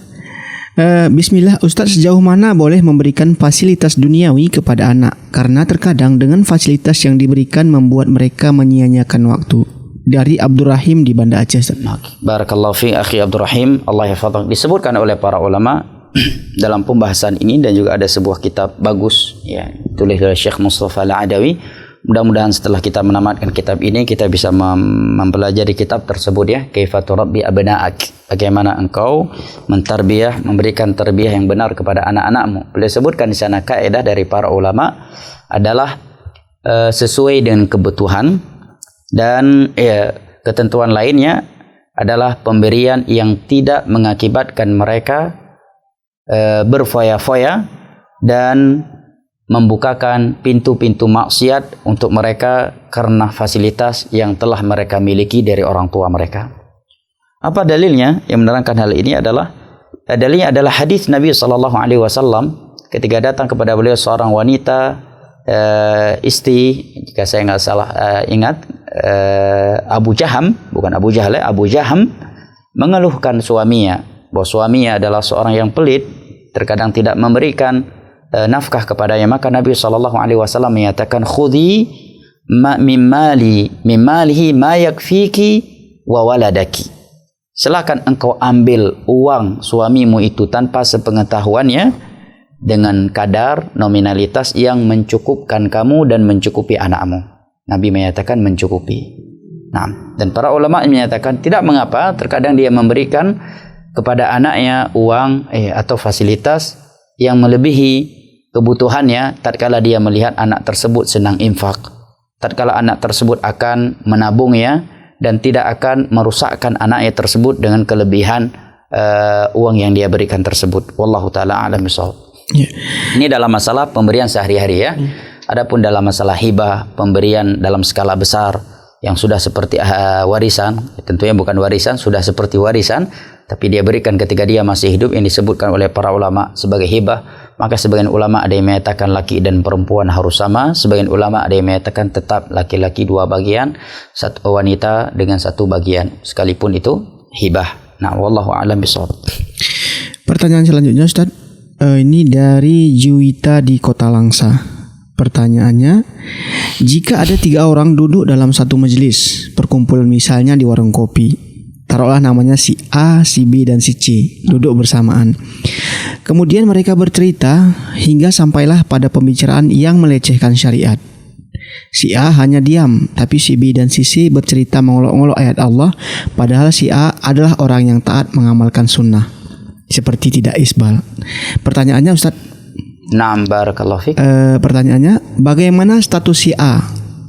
Bismillah, Ustaz, sejauh mana boleh memberikan fasilitas duniawi kepada anak? Karena terkadang dengan fasilitas yang diberikan membuat mereka menyia-nyiakan waktu. Dari Abdurrahim di Banda Aceh.
Barakallahu fi akhi Abdurrahim, Allah yahfadhak. Disebutkan oleh para ulama dalam pembahasan ini, dan juga ada sebuah kitab bagus ya, tulis oleh Syekh Mustafa Al-Adawi. Mudah-mudahan setelah kita menamatkan kitab ini kita bisa mempelajari kitab tersebut ya, Kaifa turabbi abna'ak, bagaimana engkau mentarbiyah, memberikan tarbiyah yang benar kepada anak-anakmu. Beliau sebutkan di sana kaidah dari para ulama adalah sesuai dengan kebutuhan, dan ketentuan lainnya adalah pemberian yang tidak mengakibatkan mereka berfoya-foya dan membukakan pintu-pintu maksiat untuk mereka karena fasilitas yang telah mereka miliki dari orang tua mereka. Apa dalilnya yang menerangkan hal ini adalah dalilnya adalah hadis Nabi sallallahu alaihi wasallam ketika datang kepada beliau seorang wanita, istri, jika saya nggak salah ingat, Abu Jaham, bukan Abu Jahal, Abu Jaham mengeluhkan suaminya bahwa suaminya adalah seorang yang pelit, terkadang tidak memberikan nafkah kepadanya. Maka Nabi SAW menyatakan, khudhi mimalihi ma yakfiki wa waladaki. Silakan engkau ambil uang suamimu itu tanpa sepengetahuannya dengan kadar nominalitas yang mencukupkan kamu dan mencukupi anakmu. Nabi menyatakan mencukupi. Nah, dan para ulama menyatakan tidak mengapa terkadang dia memberikan kepada anaknya uang atau fasilitas yang melebihi kebutuhannya tatkala dia melihat anak tersebut senang infak, tatkala anak tersebut akan menabungnya dan tidak akan merusakkan anaknya tersebut dengan kelebihan uang yang dia berikan tersebut. Wallahu taala a'lam bishawab. Ini dalam masalah pemberian sehari-hari ya. Adapun dalam masalah hibah, pemberian dalam skala besar, yang sudah seperti warisan, tentunya bukan warisan, sudah seperti warisan, tapi dia berikan ketika dia masih hidup, yang disebutkan oleh para ulama sebagai hibah. Maka sebagian ulama ada yang menyatakan laki dan perempuan harus sama, sebagian ulama ada yang menyatakan tetap laki-laki 2 bagian, satu wanita dengan 1 bagian, sekalipun itu hibah. Nah, wallahu a'lam bishawab.
Pertanyaan selanjutnya Ustaz, ini dari Juwita di Kota Langsa. Pertanyaannya, jika ada 3 orang duduk dalam satu majelis perkumpulan, misalnya di warung kopi, taruhlah namanya si A, si B, dan si C, duduk bersamaan. Kemudian mereka bercerita hingga sampailah pada pembicaraan yang melecehkan syariat. Si A hanya diam, tapi si B dan si C bercerita mengolok-olok ayat Allah, padahal si A adalah orang yang taat mengamalkan sunnah, seperti tidak isbal. Pertanyaannya Ustaz,
Naam, barakallahu fiik.
Pertanyaannya, bagaimana status si A?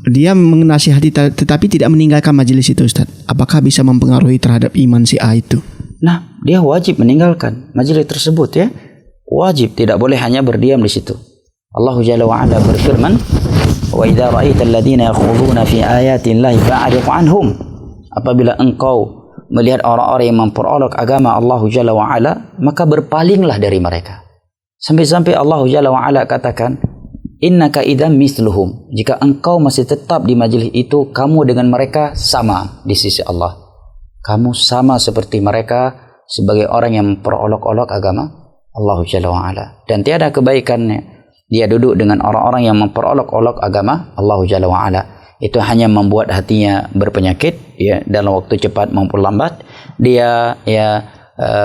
Dia menasihati tetapi tidak meninggalkan majelis itu Ustaz. Apakah bisa mempengaruhi terhadap iman si A itu?
Nah, dia wajib meninggalkan majelis tersebut ya. Wajib, tidak boleh hanya berdiam di situ. Allah Jalla wa Ala berfirman, "Wa idza ra'aita alladziina yakhudhuuna fi ayati Allahi fa'rid 'anhum." Apabila engkau melihat orang-orang yang memperolok agama Allah Jalla wa Ala, maka berpalinglah dari mereka. Sampai-sampai Allah Jalla wa Ala katakan, innaka idzam mithluhum. Jika engkau masih tetap di majelis itu, kamu dengan mereka sama di sisi Allah. Kamu sama seperti mereka sebagai orang yang memperolok-olok agama Allah Jalla wa Ala. Dan tiada kebaikannya dia duduk dengan orang-orang yang memperolok-olok agama Allah Jalla wa Ala. Itu hanya membuat hatinya berpenyakit ya, dalam waktu cepat maupun lambat dia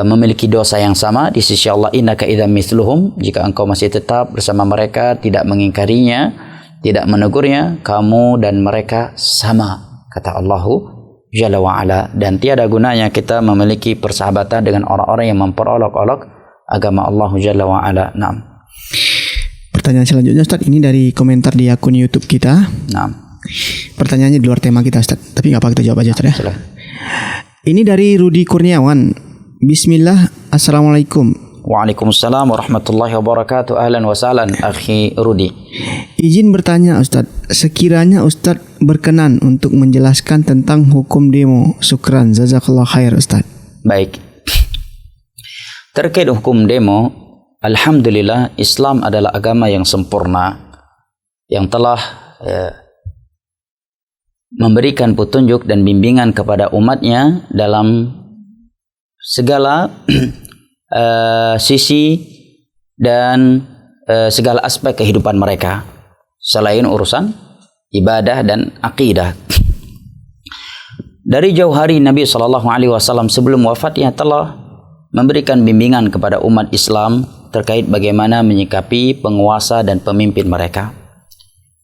memiliki dosa yang sama di sisi Allah. Innaka idzam mithluhum. Jika engkau masih tetap bersama mereka, tidak mengingkarinya, tidak menegurnya, kamu dan mereka sama, kata Allahu Jalla wa Ala. Dan tiada gunanya kita memiliki persahabatan dengan orang-orang yang memperolok-olok agama Allah Jalla wa Ala. Naam.
Pertanyaan selanjutnya Ustaz, ini dari komentar di akun YouTube kita.
Naam.
Pertanyaannya di luar tema kita Ustaz, tapi nggak apa, kita jawab aja Ustaz ya. Ini dari Rudi Kurniawan. Bismillah, Assalamualaikum.
Waalaikumsalam warahmatullahi wabarakatuh. Ahlan wa sahlan akhi Rudi.
Izin bertanya Ustadz, sekiranya Ustadz berkenan untuk menjelaskan tentang hukum demo. Syukran, jazakallah khair Ustadz.
Baik. Terkait hukum demo, alhamdulillah Islam adalah agama yang sempurna, yang telah memberikan petunjuk dan bimbingan kepada umatnya dalam segala sisi dan segala aspek kehidupan mereka selain urusan ibadah dan akidah. Dari jauh hari Nabi SAW sebelum wafatnya telah memberikan bimbingan kepada umat Islam terkait bagaimana menyikapi penguasa dan pemimpin mereka.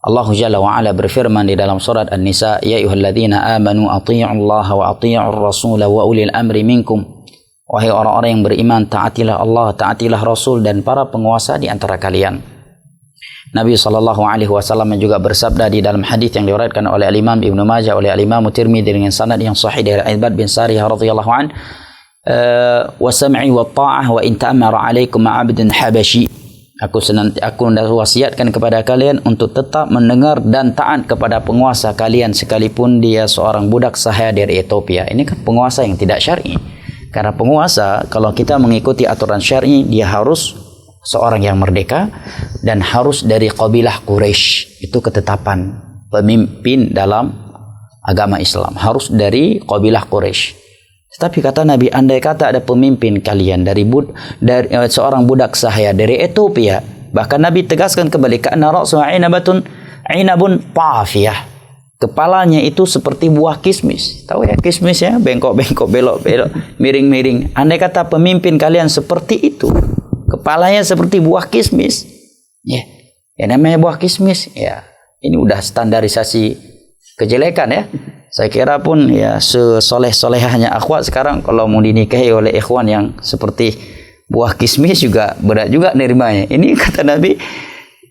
Allah Jalla wa Ala berfirman di dalam surat An-Nisa, ya ayyuhalladzina amanu athi'ullaha wa athi'ur rasula wa ulil amri minkum. Wahai orang-orang yang beriman, taatilah Allah, taatilah Rasul dan para penguasa di antara kalian. Nabi SAW juga bersabda di dalam hadis yang diriwayatkan oleh Imam Ibnu Majah, oleh Imam Tirmidzi dengan sanad yang sahih dari Ibad bin Sariyah radhiyallahu an, wa sam'i wa ta'ah wa in ta'amara 'alaikum 'abdun habashi. Aku wasiatkan kepada kalian untuk tetap mendengar dan taat kepada penguasa kalian sekalipun dia seorang budak sahaya dari Ethiopia. Ini kan penguasa yang tidak syar'i. Karena penguasa, kalau kita mengikuti aturan syar'i, dia harus seorang yang merdeka dan harus dari kabilah Quraisy. Itu ketetapan pemimpin dalam agama Islam, harus dari kabilah Quraisy. Tetapi kata Nabi, andai kata ada pemimpin kalian dari seorang budak sahaya dari Ethiopia, bahkan Nabi tegaskan kembali, kana ra'su 'inabun pafiyah. Kepalanya itu seperti buah kismis. Tahu ya kismis ya, bengkok-bengkok, belok-belok, miring-miring. Andai kata pemimpin kalian seperti itu, kepalanya seperti buah kismis, ya namanya buah kismis, ya ini udah standarisasi kejelekan ya. Saya kira pun ya sesoleh-solehahnya akhwat sekarang kalau mau dinikahi oleh ikhwan yang seperti buah kismis juga berat juga nerimanya. Ini kata Nabi,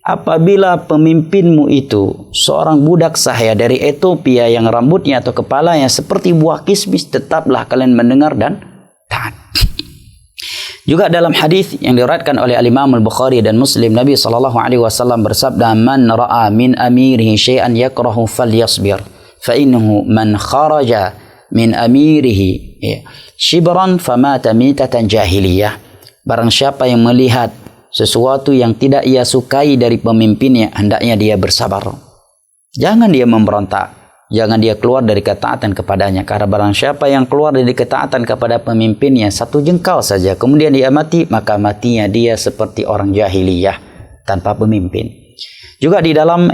apabila pemimpinmu itu seorang budak sahaya dari Ethiopia yang rambutnya atau kepalanya seperti buah kismis, tetaplah kalian mendengar dan taat. Juga dalam hadis yang diriwayatkan oleh Imam Al-Bukhari dan Muslim, Nabi SAW bersabda, man ra'a min amirihi syai'an yakrahu falyasbir fa innahu man kharaja min amirihi shibran famata mitatan jahiliyah. Barang siapa yang melihat sesuatu yang tidak ia sukai dari pemimpinnya, hendaknya dia bersabar. Jangan dia memberontak, jangan dia keluar dari ketaatan kepadanya, karena barang siapa yang keluar dari ketaatan kepada pemimpinnya satu jengkal saja, kemudian dia mati, maka matinya dia seperti orang jahiliyah tanpa pemimpin. Juga di dalam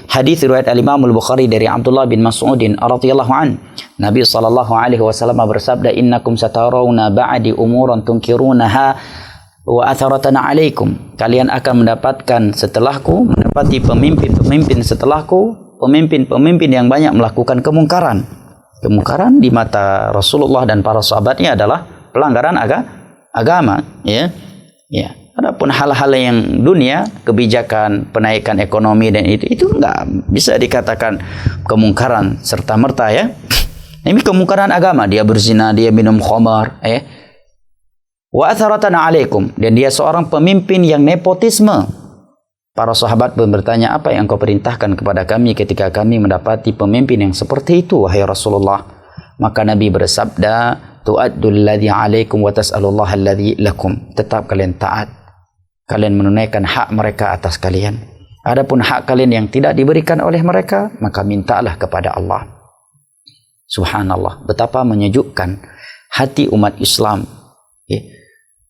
hadis riwayat Al-Imam Al-Bukhari dari Abdullah bin Mas'udin radhiyallahu an, Nabi sallallahu alaihi wasallam bersabda, "Innakum satarawna ba'di umuran tunkirunaha wa atharatan 'alaikum." Kalian akan mendapatkan setelahku, mendapati pemimpin setelahku, pemimpin yang banyak melakukan kemungkaran. Kemungkaran di mata Rasulullah dan para sahabatnya adalah pelanggaran agama, ya. Ya. Adapun hal-hal yang dunia, kebijakan, penaikan ekonomi dan itu enggak bisa dikatakan kemungkaran serta merta, ya. Ini kemungkaran agama, dia berzina, dia minum khamar, Wa atharatan 'alaikum, dan dia seorang pemimpin yang nepotisme. Para sahabat pun bertanya, apa yang kau perintahkan kepada kami ketika kami mendapati pemimpin yang seperti itu, wahai Rasulullah? Maka Nabi bersabda, tu'addul ladzi 'alaikum wa tas'alullaha alladzi lakum. Tetap kalian taat, kalian menunaikan hak mereka atas kalian. Adapun hak kalian yang tidak diberikan oleh mereka, maka mintalah kepada Allah. Subhanallah, betapa menyejukkan hati umat Islam,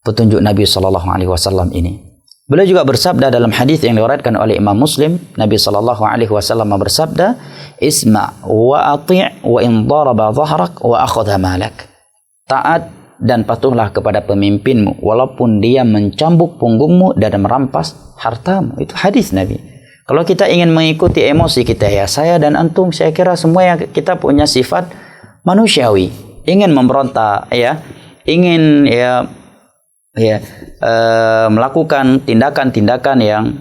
petunjuk Nabi SAW ini. Beliau juga bersabda dalam hadis yang diriwayatkan oleh Imam Muslim, Nabi SAW bersabda, "Isma' wa ati' wa in daraba dhahrak wa akhadha malak." Taat dan patuhlah kepada pemimpinmu walaupun dia mencambuk punggungmu dan merampas hartamu. Itu hadis Nabi. Kalau kita ingin mengikuti emosi kita, ya, saya dan antum, saya kira semua yang kita punya sifat manusiawi, ingin memberontak, ya, ingin melakukan tindakan-tindakan yang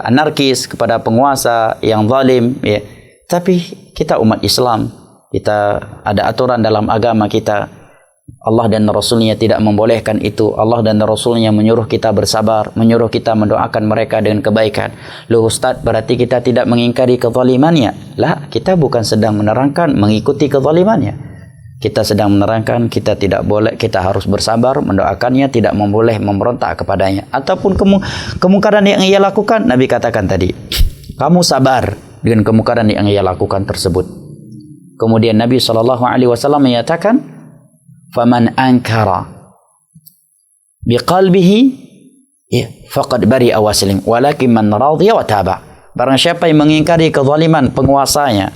anarkis kepada penguasa yang zalim, ya. Tapi kita umat Islam, kita ada aturan dalam agama kita. Allah dan Rasulnya tidak membolehkan itu. Allah dan Rasulnya menyuruh kita bersabar, menyuruh kita mendoakan mereka dengan kebaikan. Loh Ustaz, berarti kita tidak mengingkari kezalimannya? Lah, kita bukan sedang menerangkan mengikuti kezalimannya. Kita sedang menerangkan kita tidak boleh, kita harus bersabar, mendoakannya, tidak boleh memberontak kepadanya. Ataupun kemungkaran yang ia lakukan, Nabi katakan tadi, kamu sabar dengan kemungkaran yang ia lakukan tersebut. Kemudian Nabi SAW menyatakan, "Faman ankara biqalbihi faqad bari'a waslim, walakin man radhiya wa taba." Barang siapa yang mengingkari kezaliman penguasanya,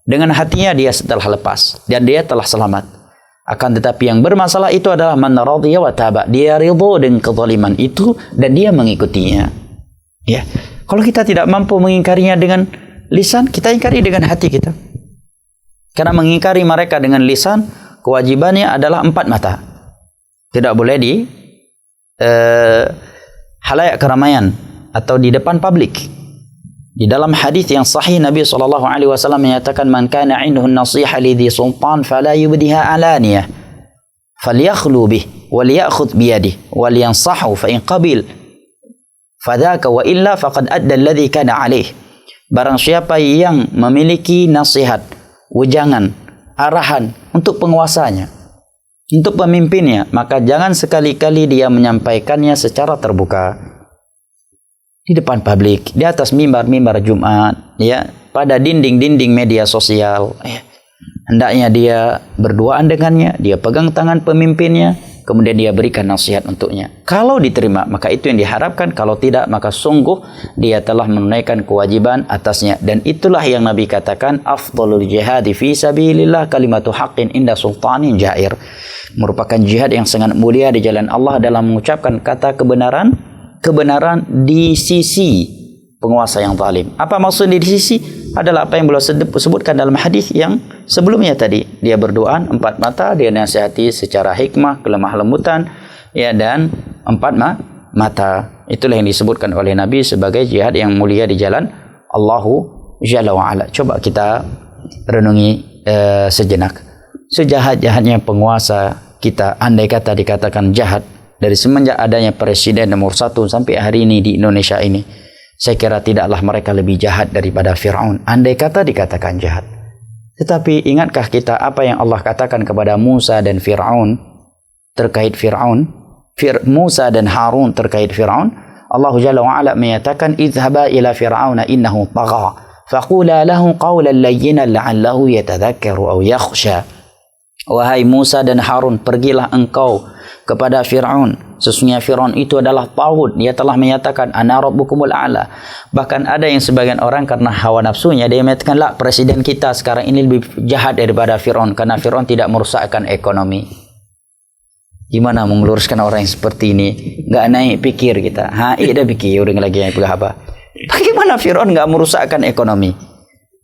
dengan hatinya dia setelah lepas dan dia telah selamat. Akan tetapi yang bermasalah itu adalah man radhiya wa taba. Dia ridho dengan kezaliman itu dan dia mengikutinya. Ya. Kalau kita tidak mampu mengingkarinya dengan lisan, kita ingkari dengan hati kita. Karena mengingkari mereka dengan lisan, kewajibannya adalah 4 mata. Tidak boleh di halayak keramaian atau di depan publik. Di dalam hadis yang sahih, Nabi SAW menyatakan, "Man kana 'indahu an-nasiha lidhi sultan fala yubdiha alaniyah, falyakhlu bih wal ya'khudh bi yadihi wal yansahu fa in qabil fadhaka wa illa faqad adda alladhi kana 'alayh." Barang siapa yang memiliki nasihat, wejangan, arahan untuk penguasanya, untuk pemimpinnya, maka jangan sekali-kali dia menyampaikannya secara terbuka di depan publik, di atas mimbar Jumat, ya, pada dinding-dinding media sosial, ya. Hendaknya dia berduaan dengannya, dia pegang tangan pemimpinnya, kemudian dia berikan nasihat untuknya. Kalau diterima, maka itu yang diharapkan. Kalau tidak, maka sungguh dia telah menunaikan kewajiban atasnya. Dan itulah yang Nabi katakan, afdalul jihadi fi sabilillah kalimatu haqqin inda sultanin jair. Merupakan jihad yang sangat mulia di jalan Allah dalam mengucapkan kata kebenaran di sisi penguasa yang zalim. Apa maksudnya di sisi? Adalah apa yang beliau sebutkan dalam hadis yang sebelumnya tadi. Dia berdoa 4 mata, dia nasihati secara hikmah, kelemah lembutan, ya, dan 4 mata. Itulah yang disebutkan oleh Nabi sebagai jihad yang mulia di jalan Allahu Jalla wa'ala. Coba kita renungi sejenak. Sejahat-jahatnya penguasa kita, andai kata dikatakan jahat, dari semenjak adanya presiden nomor 1 sampai hari ini di Indonesia ini, Saya kira tidaklah mereka lebih jahat daripada Fir'aun, andai kata dikatakan jahat. Tetapi ingatkah kita apa yang Allah katakan kepada Musa dan Fir'aun terkait Fir'aun? Musa dan Harun terkait Fir'aun. Allah Jalla wa'ala menyatakan, idhaba ila Fir'auna innahu tagha, faqula lahu qawlan layyinan la'allahu yatadhakkaru aw yakhsha. Wahai Musa dan Harun, pergilah engkau kepada Fir'aun. Sesungguhnya Fir'aun itu adalah taghut. Dia telah menyatakan, ana rabbukumul a'la. Bahkan ada yang sebagian orang karena hawa nafsunya, dia menyatakan, lah, presiden kita sekarang ini lebih jahat daripada Fir'aun, karena Fir'aun tidak merusakkan ekonomi. Gimana meluruskan orang yang seperti ini? Nggak naik pikir kita. Dah pikir orang lagi yang pegah apa. Bagaimana Fir'aun nggak merusakkan ekonomi?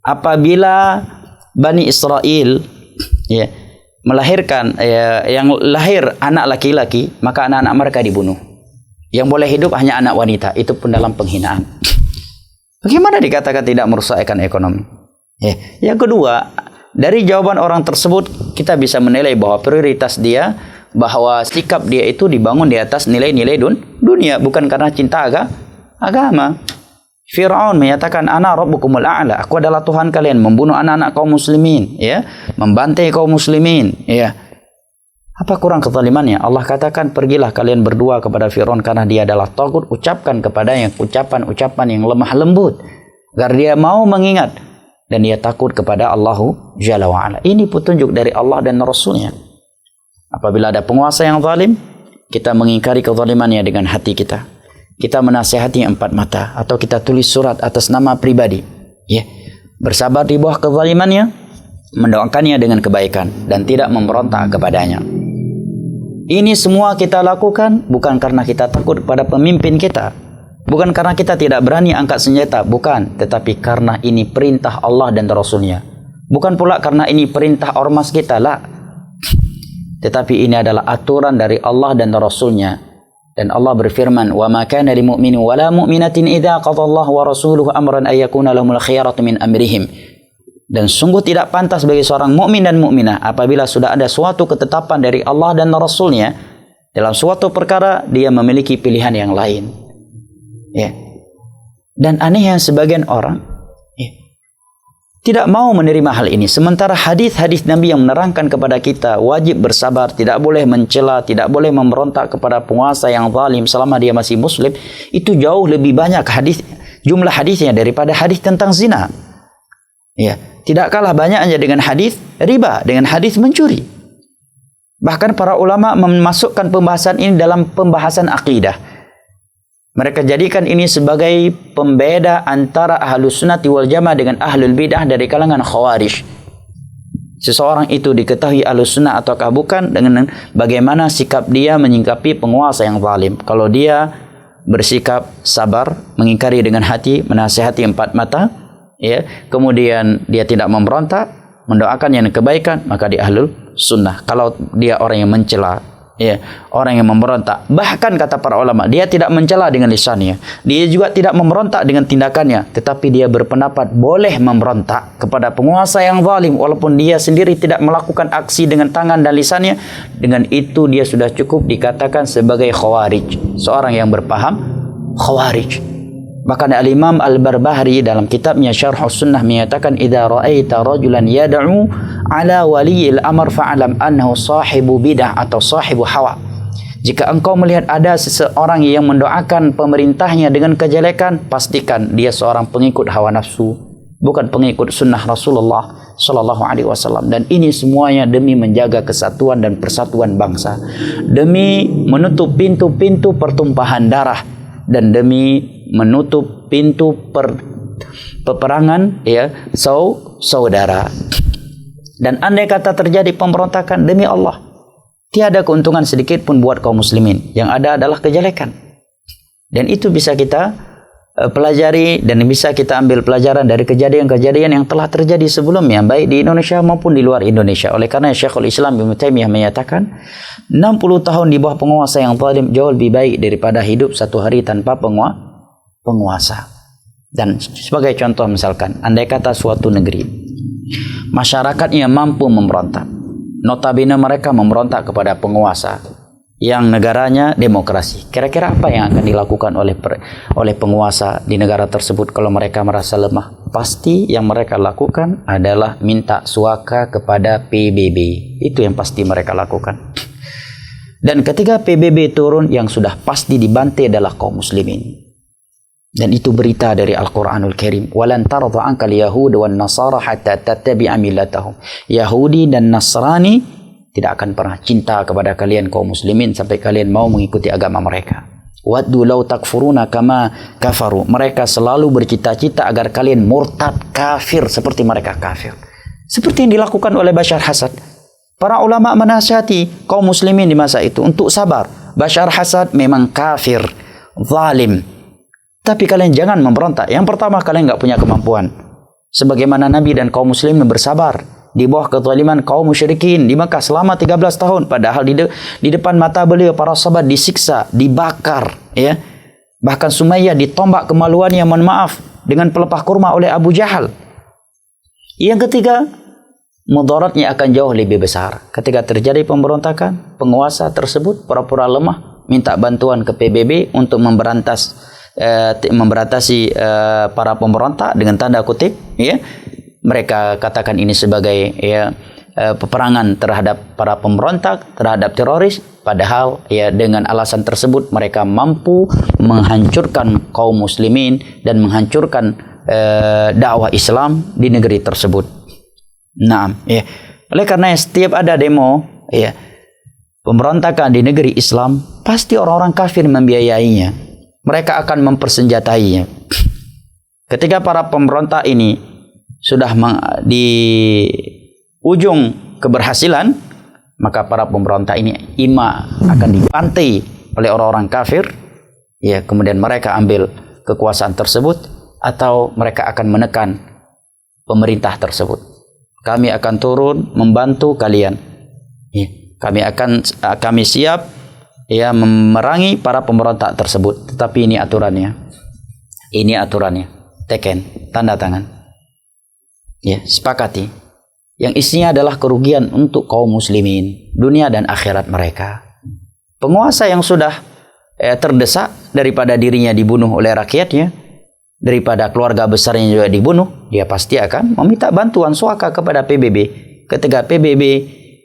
Apabila Bani Israel melahirkan yang lahir anak laki-laki, maka anak-anak mereka dibunuh. Yang boleh hidup hanya anak wanita, itu pun dalam penghinaan. Bagaimana dikatakan tidak merusakkan ekonomi? Yang kedua, dari jawaban orang tersebut kita bisa menilai bahwa prioritas dia, bahwa sikap dia itu dibangun di atas nilai-nilai dunia, bukan karena cinta agama. Fir'aun menyatakan, ana rabbukumul a'la, aku adalah Tuhan kalian, membunuh anak-anak kaum muslimin, membantai kaum muslimin, Apa kurang kezalimannya? Allah katakan, pergilah kalian berdua kepada Fir'aun karena dia adalah taghut, ucapkan kepadanya ucapan-ucapan yang lemah lembut agar dia mau mengingat dan dia takut kepada Allah Jalla wa'ala. Ini petunjuk dari Allah dan Rasulnya. Apabila ada penguasa yang zalim, kita mengingkari kezalimannya dengan hati kita. Kita menasihati empat mata, atau kita tulis surat atas nama pribadi, bersabar di bawah kezalimannya, mendoakannya dengan kebaikan dan tidak memberontak kepadanya. Ini semua kita lakukan bukan karena kita takut kepada pemimpin kita, bukan karena kita tidak berani angkat senjata, bukan, tetapi karena ini perintah Allah dan Rasulnya. Bukan pula karena ini perintah ormas kita, lah, tetapi ini adalah aturan dari Allah dan Rasulnya. Dan Allah berfirman, wa ma kana lil mu'minin wa la mu'minatin idza qadallahu wa rasuluhu amran ay yakuna lahumul khiyaratu min amrihim. Dan sungguh tidak pantas bagi seorang mukmin dan mukminah apabila sudah ada suatu ketetapan dari Allah dan Rasulnya dalam suatu perkara, dia memiliki pilihan yang lain. Dan anehnya sebagian orang tidak mau menerima hal ini. Sementara hadis-hadis Nabi yang menerangkan kepada kita wajib bersabar, tidak boleh mencela, tidak boleh memberontak kepada penguasa yang zalim selama dia masih muslim, itu jauh lebih banyak jumlah hadisnya daripada hadis tentang zina. Tidak kalah banyaknya dengan hadis riba, dengan hadis mencuri. Bahkan para ulama memasukkan pembahasan ini dalam pembahasan akidah. Mereka jadikan ini sebagai pembeda antara ahlus sunnati wal jamaah dengan ahlul bidah dari kalangan khawarij. Seseorang itu diketahui ahlus sunnah ataukah bukan dengan bagaimana sikap dia menyikapi penguasa yang zalim. Kalau dia bersikap sabar, mengingkari dengan hati, menasihati empat mata, kemudian dia tidak memberontak, mendoakan yang kebaikan, maka dia ahlul sunnah. Kalau dia orang yang mencela, orang yang memberontak, bahkan kata para ulama, dia tidak mencela dengan lisannya, dia juga tidak memberontak dengan tindakannya, tetapi dia berpendapat boleh memberontak kepada penguasa yang zalim walaupun dia sendiri tidak melakukan aksi dengan tangan dan lisannya. Dengan itu dia sudah cukup dikatakan sebagai khawarij, seorang yang berpaham khawarij. Bahkan Al-Imam Al-Barbahari dalam kitabnya Syarhus Sunnah menyatakan, idza ra'aita rajulan yad'u ala waliyil amr fa'lam annahu sahibu bid'ah atau sahibu hawa. Jika engkau melihat ada seseorang yang mendoakan pemerintahnya dengan kejelekan, pastikan dia seorang pengikut hawa nafsu, bukan pengikut sunnah Rasulullah sallallahu alaihi wasallam. Dan ini semuanya demi menjaga kesatuan dan persatuan bangsa, demi menutup pintu-pintu pertumpahan darah, dan demi menutup pintu peperangan saudara. Dan andai kata terjadi pemberontakan, demi Allah tiada keuntungan sedikit pun buat kaum muslimin, yang ada adalah kejelekan. Dan itu bisa kita pelajari dan bisa kita ambil pelajaran dari kejadian-kejadian yang telah terjadi sebelumnya, baik di Indonesia maupun di luar Indonesia. Oleh karena Syekhul Islam Ibnu Taimiyah menyatakan 60 tahun di bawah penguasa yang zalim jauh lebih baik daripada hidup satu hari tanpa penguasa. Dan sebagai contoh, misalkan andai kata suatu negeri masyarakatnya mampu memberontak, notabene mereka memberontak kepada penguasa, yang negaranya demokrasi. Kira-kira apa yang akan dilakukan oleh penguasa di negara tersebut kalau mereka merasa lemah? Pasti yang mereka lakukan adalah minta suaka kepada PBB. Itu yang pasti mereka lakukan. Dan ketika PBB turun, yang sudah pasti dibantai adalah kaum muslimin. Dan itu berita dari Al-Quranul Karim. Walan tarda ankal Yahud wan Nasara hatta tattabi'a millatahum. Yahudi dan Nasrani tidak akan pernah cinta kepada kalian kaum muslimin sampai kalian mau mengikuti agama mereka. Waddu law takfuruna kama kafaru. Mereka selalu bercita-cita agar kalian murtad kafir seperti mereka kafir. Seperti yang dilakukan oleh Bashar Assad. Para ulama menasihati kaum muslimin di masa itu untuk sabar. Bashar Assad memang kafir, zalim. Tapi kalian jangan memberontak. Yang pertama, kalian nggak punya kemampuan. Sebagaimana Nabi dan kaum muslimin bersabar di bawah kezaliman kaum musyrikin di Mekah selama 13 tahun. Padahal di depan mata beliau para sahabat disiksa, dibakar, ya. Bahkan Sumayyah ditombak kemaluannya, mohon maaf, dengan pelepah kurma oleh Abu Jahal. Yang ketiga, mudaratnya akan jauh lebih besar. Ketika terjadi pemberontakan, penguasa tersebut pura-pura lemah, minta bantuan ke PBB untuk memberantas para pemberontak dengan tanda kutip, ya. Mereka katakan ini sebagai peperangan terhadap para pemberontak, terhadap teroris. Padahal ya dengan alasan tersebut mereka mampu menghancurkan kaum muslimin dan menghancurkan dakwah Islam di negeri tersebut. Nah, ya. Oleh karena setiap ada demo, ya, pemberontakan di negeri Islam, pasti orang-orang kafir membiayainya. Mereka akan mempersenjatainya. Ketika para pemberontak ini sudah di ujung keberhasilan, maka para pemberontak ini akan dibantai oleh orang-orang kafir, ya, kemudian mereka ambil kekuasaan tersebut, atau mereka akan menekan pemerintah tersebut. Kami akan turun membantu kalian, ya, kami siap, ya, memerangi para pemberontak tersebut. Tetapi ini aturannya, teken, tanda tangan. Ya, sepakati. Yang isinya adalah kerugian untuk kaum muslimin, dunia dan akhirat mereka. Penguasa yang sudah terdesak daripada dirinya dibunuh oleh rakyatnya, daripada keluarga besarnya juga dibunuh, dia pasti akan meminta bantuan suaka kepada PBB. Ketika PBB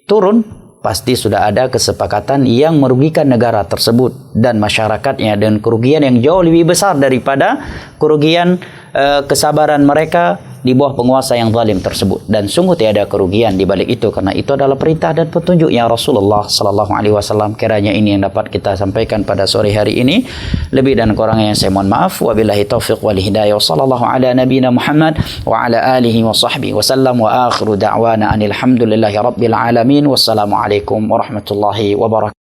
turun, pasti sudah ada kesepakatan yang merugikan negara tersebut dan masyarakatnya, dan kerugian yang jauh lebih besar daripada kerugian kesabaran mereka di bawah penguasa yang zalim tersebut. Dan sungguh tiada kerugian di balik itu, karena itu adalah perintah dan petunjuk yang Rasulullah sallallahu alaihi wasallam. Kiranya ini yang dapat kita sampaikan pada sore hari ini. Lebih dan kurangnya saya mohon maaf. Wabillahi taufiq wal hidayah. Sallallahu ala nabiyina Muhammad wa ala alihi wa sahbihi wasallam, wa akhiru da'wana anil hamdulillahi rabbil alamin. Wassalamu alaikum warahmatullahi wabarakatuh.